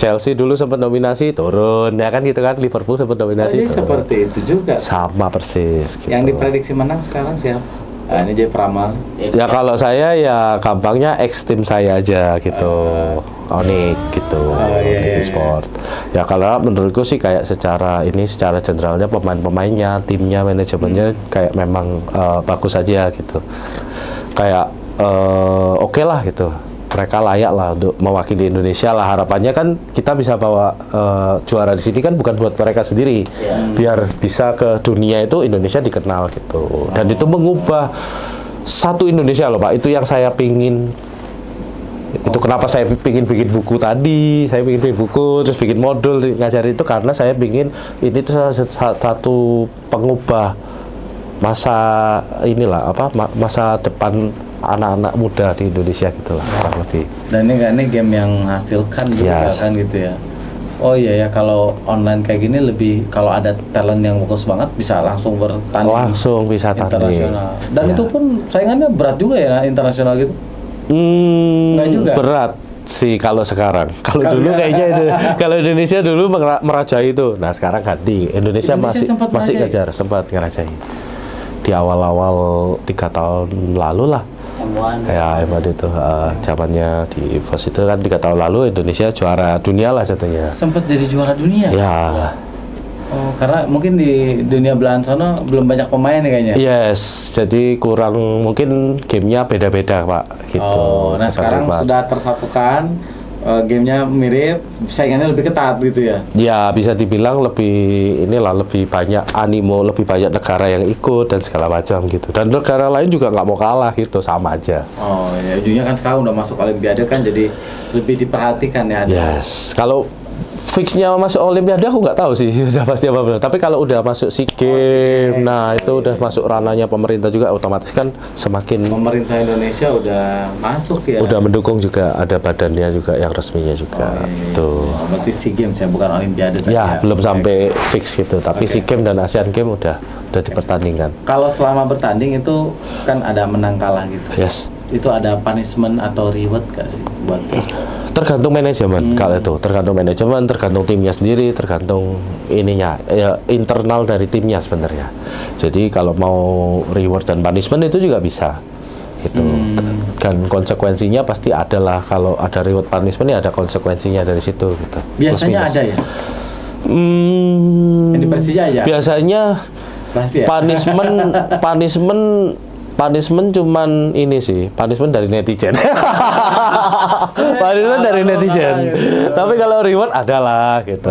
Chelsea dulu sempat nominasi turun, ya kan gitu kan. Liverpool sempat nominasi. Jadi seperti itu juga. Sama persis. Gitu. Yang diprediksi menang sekarang siapa? Ini jadi peramal. Ya kalau saya ya gampangnya ex tim saya aja gitu, Onyx gitu, Onyx Sport. Ya kalau menurutku sih kayak secara generalnya pemain-pemainnya, timnya, manajemennya kayak memang bagus aja gitu. Kayak oke lah gitu. Mereka layak lah untuk mewakili Indonesia lah. Harapannya kan kita bisa bawa juara di sini kan bukan buat mereka sendiri, biar bisa ke dunia itu Indonesia dikenal gitu. Dan itu mengubah satu Indonesia loh Pak. Itu yang saya pingin. Itu kenapa saya pingin bikin buku tadi. Saya pingin bikin buku terus bikin modul ngajarin itu karena saya pingin ini tuh satu pengubah masa masa depan anak-anak muda di Indonesia gitu lah kurang lebih. Dan ini game yang menghasilkan juga kan gitu ya. Oh iya ya, kalau online kayak gini lebih kalau ada talent yang bagus banget bisa langsung bertanding. Langsung bisa tanding. Internasional. Dan itu pun saingannya berat juga ya internasional gitu. Enggak juga. Berat sih kalau sekarang. Kalau dulu kayaknya kalau Indonesia dulu merajai itu. Nah, sekarang ganti. Indonesia masih ngejar, sempat ngerajai. Di awal-awal 3 tahun lalu lah. Ya, M1 itu zamannya di EVOS itu kan 3 tahun lalu Indonesia juara dunia lah satunya. Sempat jadi juara dunia? Ya. Oh, karena mungkin di dunia belahan sana belum banyak pemain kayaknya. Yes, jadi kurang mungkin gamenya beda-beda Pak. Gitu. Oh, nah sekarang sudah tersatukan. Gamenya mirip, saingannya lebih ketat gitu ya? Ya bisa dibilang lebih banyak animo, lebih banyak negara yang ikut dan segala macam gitu. Dan negara lain juga nggak mau kalah gitu, sama aja. Oh ya, ujungnya kan sekarang udah masuk Olimpiade kan jadi lebih diperhatikan ya. Yes, kalau fixnya masuk Olimpiade aku nggak tahu sih udah pasti apa benar. Tapi kalau udah masuk SEA Games, nah itu udah masuk ranahnya pemerintah juga, otomatis kan semakin pemerintah Indonesia udah masuk ya. Udah mendukung juga, ada badannya juga yang resminya juga. Gitu. Berarti SEA Games ya, bukan Olimpiade tadi ya. Belum sampai fix gitu, tapi SEA Games dan Asian Games udah dipertandingkan. Kalau selama bertanding itu kan ada menang kalah gitu. Yes. Itu ada punishment atau reward nggak sih buat? Tergantung manajemen kalau itu, tergantung manajemen, tergantung timnya sendiri, tergantung ininya ya, internal dari timnya sebenarnya. Jadi kalau mau reward dan punishment itu juga bisa gitu. Dan konsekuensinya pasti ada lah, kalau ada reward punishment ya ada konsekuensinya dari situ gitu. Biasanya ada ya? Yang di Persija aja? Biasanya punishment cuman ini sih, punishment dari netizen. Punishment dari netizen. Tapi kalau reward adalah gitu.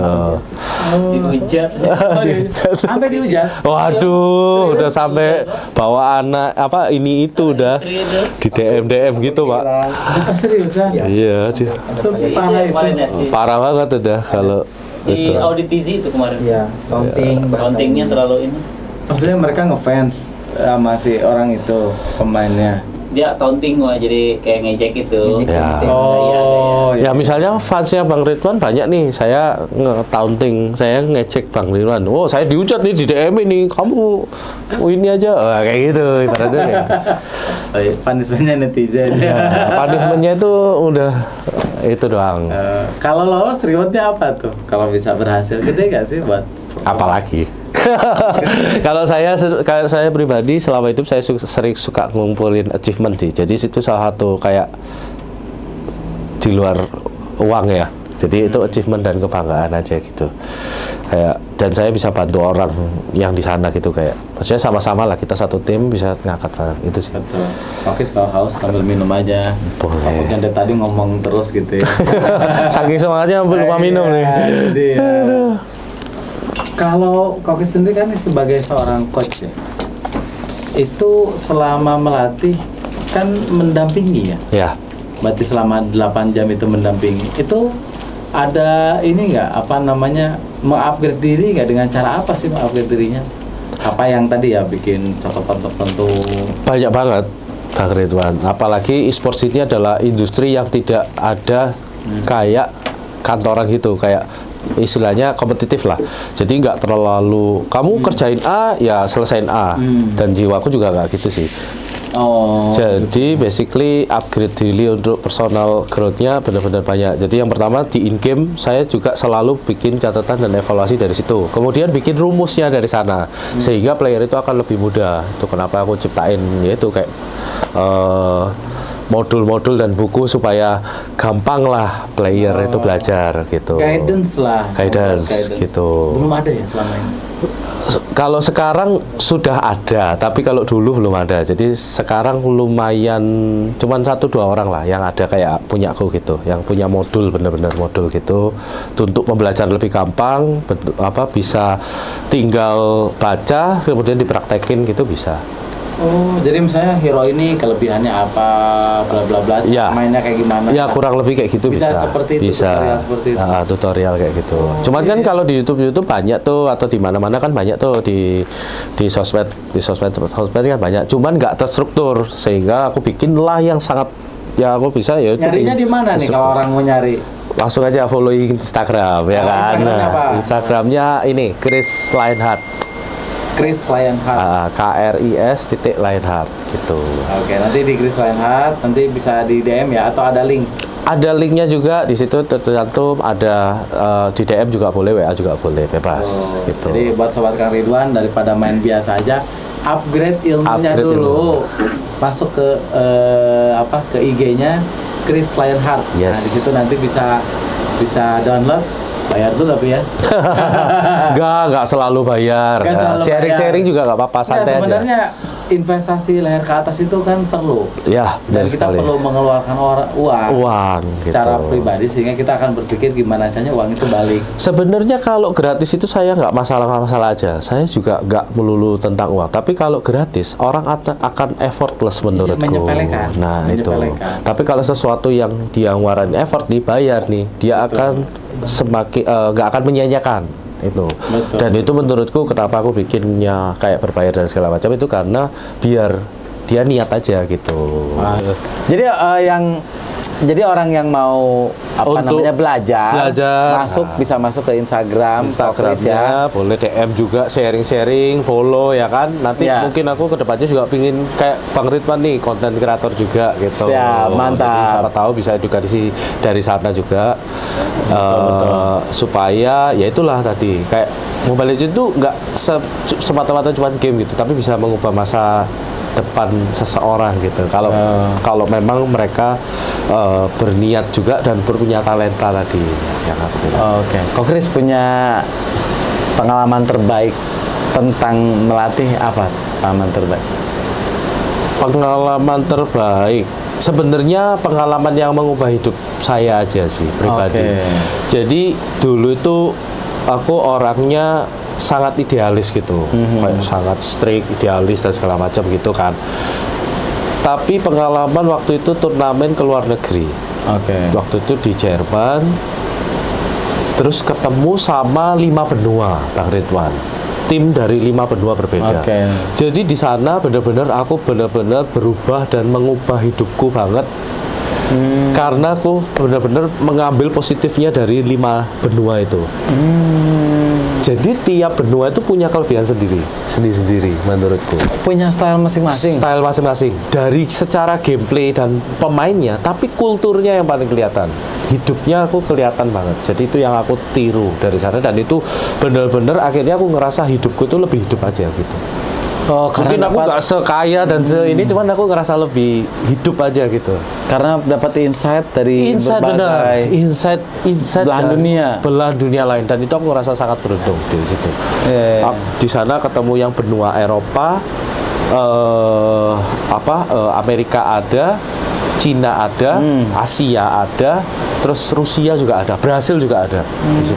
Dihujat. Sampai dihujat. Waduh, udah sampai bawa anak ini itu udah di DM gitu, Pak. Seriusan? Iya, parah banget udah kalau di audit Tizi itu kemarin. Iya, tauntingnya terlalu ini. Maksudnya mereka ngefans sama si orang itu, pemainnya. Dia taunting, jadi kayak ngejek itu. Ya. Ya misalnya fansnya Bang Ridwan banyak nih, saya nge-taunting, saya ngecek Bang Ridwan. Oh, saya dihujat nih di DM ini, kamu ini aja, kayak gitu ibaratnya. Punishment-nya netizen. Ya, punishment-nya itu udah itu doang. Kalau lolos reward-nya apa tuh? Kalau bisa berhasil, gede gak sih buat Apalagi. Kalau saya pribadi selama itu saya sering suka ngumpulin achievement sih. Jadi itu salah satu kayak di luar uang ya. Jadi itu achievement dan kebanggaan aja gitu. Kayak dan saya bisa bantu orang yang di sana gitu kayak. Maksudnya sama-sama lah kita satu tim bisa ngangkat barang itu sih. Betul. Oke, kalau haus sambil minum aja. Boleh. Takutnya dari tadi ngomong terus gitu ya. Saking semangatnya lupa minum nih. Jadi, kalau Koki sendiri kan sebagai seorang coach ya, itu selama melatih kan mendampingi ya? Ya. Berarti selama 8 jam itu mendampingi. Itu ada ini nggak, apa namanya, mengupgrade diri nggak, dengan cara apa sih mengupgrade dirinya? Apa yang tadi ya, bikin catatan tertentu? Banyak banget, Kang Ridwan. Apalagi e-sports ini adalah industri yang tidak ada kayak kantoran gitu, kayak istilahnya kompetitif lah. Jadi nggak terlalu kamu kerjain A ya selesaiin A. Dan jiwaku juga nggak gitu sih. Oh. Jadi basically upgrade diri untuk personal growth-nya benar-benar banyak. Jadi yang pertama di in-game saya juga selalu bikin catatan dan evaluasi dari situ. Kemudian bikin rumusnya dari sana. Sehingga player itu akan lebih mudah. Itu kenapa aku ciptain yaitu kayak modul-modul dan buku supaya gampang lah player itu belajar gitu. Guidance lah. Guidance gitu. Belum ada ya selama ini? Kalau sekarang sudah ada, tapi kalau dulu belum ada. Jadi sekarang lumayan, cuman 1-2 orang lah yang ada kayak punya aku gitu, yang punya modul, bener-bener modul gitu, untuk pembelajaran lebih gampang, bisa tinggal baca, kemudian dipraktekin gitu bisa. Oh, jadi misalnya hero ini kelebihannya apa, bla bla bla, ya, mainnya kayak gimana? Ya kurang lebih kayak gitu bisa. Seperti itu, bisa. Tutorial seperti itu. Tutorial kayak gitu. Oh, cuman kan kalau di YouTube banyak tuh, atau di mana-mana kan banyak tuh di sosmed kan banyak. Cuman nggak terstruktur, sehingga aku bikin lah yang sangat ya aku bisa ya. Nyarinya di mana nih kalau orang mau nyari? Langsung aja follow Instagram ya kan. Instagramnya ini Chris Lionheart. Chris Lionheart. KRIS.Lionheart gitu. Oke, nanti di Chris Lionheart, nanti bisa di DM ya, atau ada link? Ada linknya juga di situ tercantum, ada di DM juga boleh, WA juga boleh, bebas gitu. Jadi buat sobat Kang Ridwan, daripada main biasa aja, upgrade ilmunya dulu. Masuk ke ke IG-nya Chris Lionheart. Yes. Nah, di situ nanti bisa download. Bayar dulu tapi ya? Enggak selalu bayar. Sharing-sharing juga nggak apa-apa, santai aja. Sebenarnya investasi leher ke atas itu kan perlu. Ya, dan kita perlu mengeluarkan uang secara gitu. pribadi, sehingga kita akan berpikir gimana caranya uang itu balik. Sebenarnya kalau gratis itu saya nggak masalah aja. Saya juga nggak melulu tentang uang. Tapi kalau gratis, orang akan effortless menurutku. Menyepelekan. Nah, itu. Tapi kalau sesuatu yang dia ngeluarin effort dibayar nih, dia akan semakin nggak akan menyanyiakan itu. Betul. Dan itu menurutku kenapa aku bikinnya kayak berbayar dan segala macam itu karena biar dia niat aja gitu. Jadi orang yang mau belajar bisa masuk ke Instagramnya, boleh DM juga, sharing, follow ya kan. Nanti mungkin aku kedepannya juga pingin kayak Bang Ridwan nih, konten kreator juga gitu. Siap, mantap. Jadi siapa tahu bisa edukasi dari sana juga. Betul. Supaya ya itulah tadi kayak Mobile Legends itu nggak semata-mata cuma game gitu, tapi bisa mengubah masa depan seseorang gitu. Kalau memang mereka berniat juga dan punya talenta tadi yang aku bilang. Oke. Kok Chris punya pengalaman terbaik tentang melatih apa? Pengalaman terbaik sebenarnya pengalaman yang mengubah hidup saya aja sih pribadi. Jadi dulu itu aku orangnya sangat idealis gitu, kayak sangat strict, idealis dan segala macam gitu kan. Tapi pengalaman waktu itu turnamen ke luar negeri. Waktu itu di Jerman, terus ketemu sama 5 benua, Bang Ridwan. Tim dari 5 benua berbeda. Jadi di sana benar-benar aku benar-benar berubah dan mengubah hidupku banget. Karena aku benar-benar mengambil positifnya dari 5 benua itu. Jadi tiap benua itu punya kelebihan sendiri menurutku. Punya style masing-masing. Dari secara gameplay dan pemainnya, tapi kulturnya yang paling kelihatan. hidupnya aku kelihatan banget. Jadi itu yang aku tiru dari sana, dan itu bener-bener akhirnya aku ngerasa hidupku itu lebih hidup aja gitu. Oh, mungkin aku nggak sekaya dan ini, cuman aku ngerasa lebih hidup aja gitu. Karena dapat insight dari berbagai insight belahan dunia lain, dan itu aku ngerasa sangat beruntung di situ. Di sana ketemu yang benua Eropa, Amerika ada, Cina ada, Asia ada, terus Rusia juga ada, Brasil juga ada.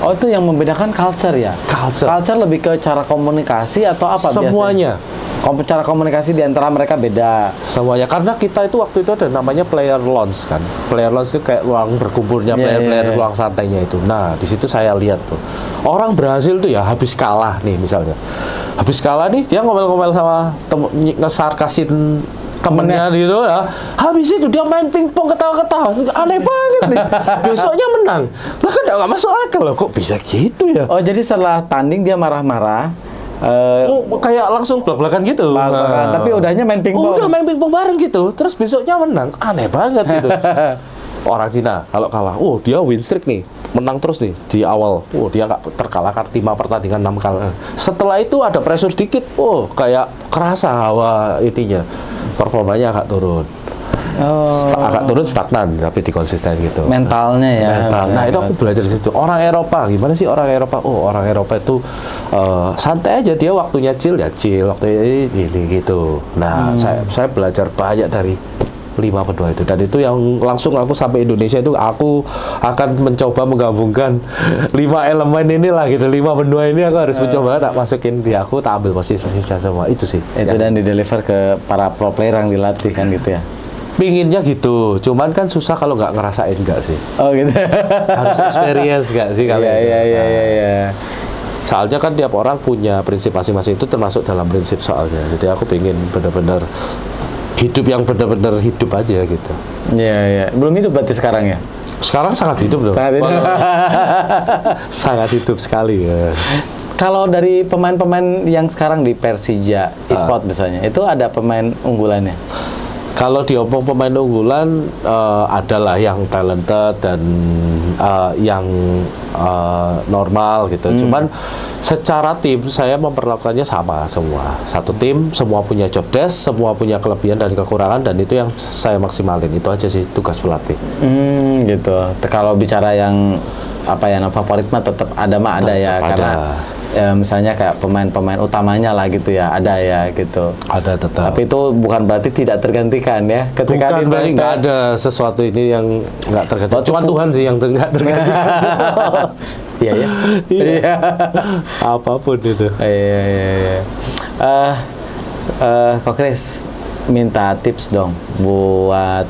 Oh, itu yang membedakan culture ya? Culture lebih ke cara komunikasi atau apa semuanya? Biasanya? Cara komunikasi di antara mereka beda. Semuanya, karena kita itu waktu itu ada namanya player lounge kan. Player lounge itu kayak ruang berkumpulnya player-player, ruang santainya itu. Nah, di situ saya lihat tuh. Orang Brasil tuh ya habis kalah nih misalnya. Habis kalah nih dia ngomel-ngomel sama ngesarkasin temennya gitu ya. Habis itu dia main pingpong ketawa-ketawa. Aneh banget nih. Besoknya menang. Lah kan enggak masuk akal loh, kok bisa gitu ya? Oh, jadi setelah tanding dia marah-marah. Kayak langsung belak-belakan gitu. Tapi udahnya main pingpong. Udah main pingpong bareng gitu. Terus besoknya menang. Aneh banget gitu. Orang Cina kalau kalah, dia win streak nih, menang terus nih di awal. Dia nggak terkalahkan 5 pertandingan 6 kali. Setelah itu ada pressure dikit, kayak kerasa hawa itinya, performanya agak turun. Agak turun, stagnan tapi konsisten gitu. Mentalnya ya. Nah, itu aku belajar di situ. Orang Eropa gimana sih orang Eropa? Orang Eropa itu santai aja, dia waktunya chill ya chill, waktunya ini gitu. Nah, saya belajar banyak dari 5 benua itu, dan itu yang langsung aku sampai Indonesia itu aku akan mencoba menggabungkan 5 elemen inilah gitu, 5 benua ini aku harus mencoba tak masukin di aku, tak ambil positifnya semua itu sih. Itu dan di-deliver ke para pro player yang dilatih kan gitu ya. Pinginnya gitu, cuman kan susah kalau nggak ngerasain nggak sih. Oh gitu. Harus experience nggak sih kalau itu. Iya. Soalnya kan tiap orang punya prinsip masing-masing, itu termasuk dalam prinsip soalnya. Jadi aku pingin benar-benar hidup yang benar-benar hidup aja gitu. Iya. Belum hidup berarti sekarang ya? Sekarang sangat hidup dong. Sangat hidup sekali ya. Kalau dari pemain-pemain yang sekarang di Persija e-sport misalnya, itu ada pemain unggulannya? Kalau diomong pemain unggulan, adalah yang talented dan yang normal gitu. Cuman secara tim saya memperlakukannya sama semua. Satu tim, semua punya job desk, semua punya kelebihan dan kekurangan, dan itu yang saya maksimalin. Itu aja sih tugas pelatih. Gitu. Kalau bicara yang favorit mah tetap ada ya, karena misalnya kayak pemain-pemain utamanya lah gitu ya, ada ya gitu. Ada tetap. Tapi itu bukan berarti tidak tergantikan ya. Ketika bukan berarti nggak ada sesuatu ini yang nggak tergantikan. Cuma Tuhan sih yang nggak tergantikan. Iya. Apapun itu. Iya. Kok Chris minta tips dong buat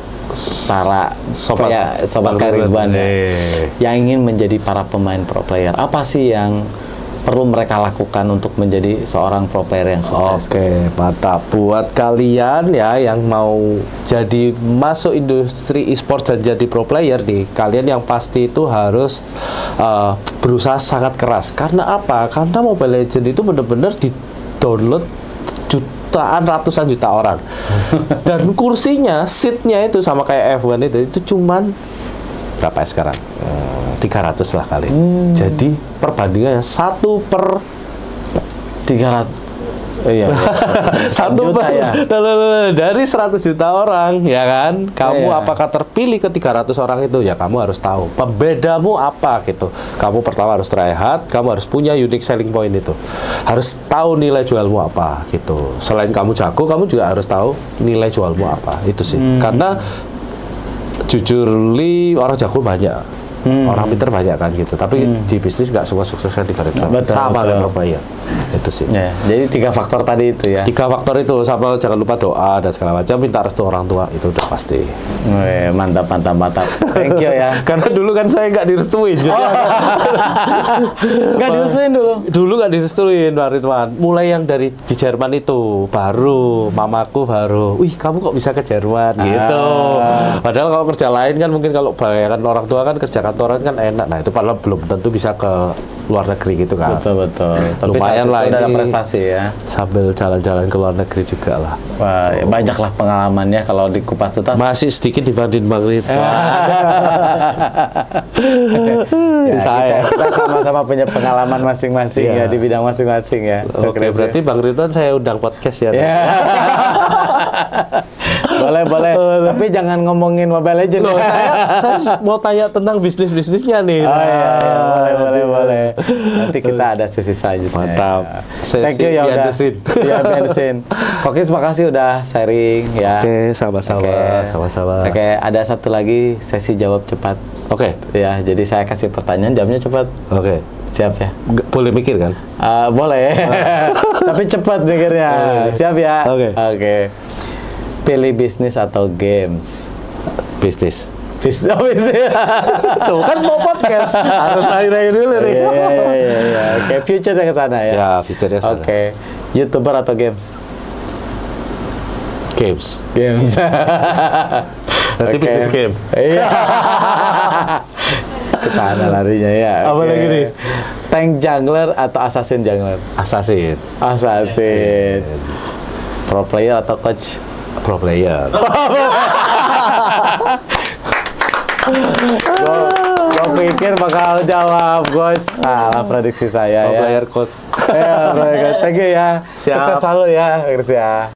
para sobat Karibuan yang ingin menjadi para pemain pro player. Apa sih yang perlu mereka lakukan untuk menjadi seorang pro player yang sukses? Oke, mantap. Buat kalian ya yang mau masuk industri e-sport dan jadi pro player nih, kalian yang pasti itu harus berusaha sangat keras. Karena apa? Karena Mobile Legends itu benar-benar di-download ratusan juta orang. Dan kursinya, seatnya itu sama kayak F1 itu cuman berapa ya sekarang? 300 lah kali. Jadi perbandingannya 1/300. Iya. 1/300 ya. Dari 100 juta orang, ya kan? Kamu apakah terpilih ke 300 orang itu? Ya kamu harus tahu. Pembedamu apa gitu. Kamu pertama harus try hard, kamu harus punya unique selling point itu. Harus tahu nilai jualmu apa gitu. Selain kamu jago, kamu juga harus tahu nilai jualmu apa. Itu sih. Karena jujur orang jago banyak. Orang pinter banyak kan gitu, tapi di bisnis nggak semua sukses kan di garis sama kan ya. Itu sih. Ya, jadi 3 faktor tadi itu ya. 3 faktor itu, sama jangan lupa doa dan segala macam, minta restu orang tua, itu udah pasti. Mantap. Thank you ya. Karena dulu kan saya nggak direstuin. Nggak direstuin dulu. Dulu nggak direstuin, Pak Ridwan. Mulai yang dari di Jerman itu, baru mamaku wih kamu kok bisa ke Jerman gitu. Padahal kalau kerja lain kan mungkin kalau bayaran orang tua kan kerja kantoran kan enak. Nah itu padahal belum tentu bisa ke luar negeri gitu kan. Betul. Tapi lumayan lah udah ada ini prestasi ya. sambil jalan-jalan ke luar negeri juga lah. Wah, ya banyaklah pengalamannya kalau di Kupas Tuntas. Masih sedikit dibanding Bang Ridwan. Ya, kita sama-sama punya pengalaman masing-masing ya di bidang masing-masing ya. Oke, berarti Bang Ridwan saya undang podcast ya. Boleh. Tapi jangan ngomongin Mobile Legends. Loh, saya mau tanya tentang bisnisnya nih. Oh iya, boleh. Nanti kita ada sesi selanjutnya. Mantap. Thank you ya udah. Iya, behind the scene. Kokis, makasih udah sharing ya. Oke, sama-sama. Oke, ada satu lagi sesi jawab cepat. Oke. Ya, jadi saya kasih pertanyaan, jawabnya cepat. Oke. Siap ya? Boleh mikir kan? Boleh. Tapi cepat mikirnya. Siap ya? Oke. Pilih bisnis atau games? Bisnis. Bisnis. Tuh kan mau podcast harus lahir dulu nih. Iya. Oke, future-nya ke sana ya. Ya, future-nya sana. Oke. YouTuber atau games? Games. Nanti Oke. bisnis game. Iya. Ke sana larinya ya. Apa Oke. lagi nih? Tank jungler atau assassin jungler? Assassin. Pro player atau coach? Pro player. Gue pikir bakal jawab, Gus. Salah prediksi saya Pro ya. player coach. Ya, thank you ya. Siap. Sukses selalu ya, Chris ya.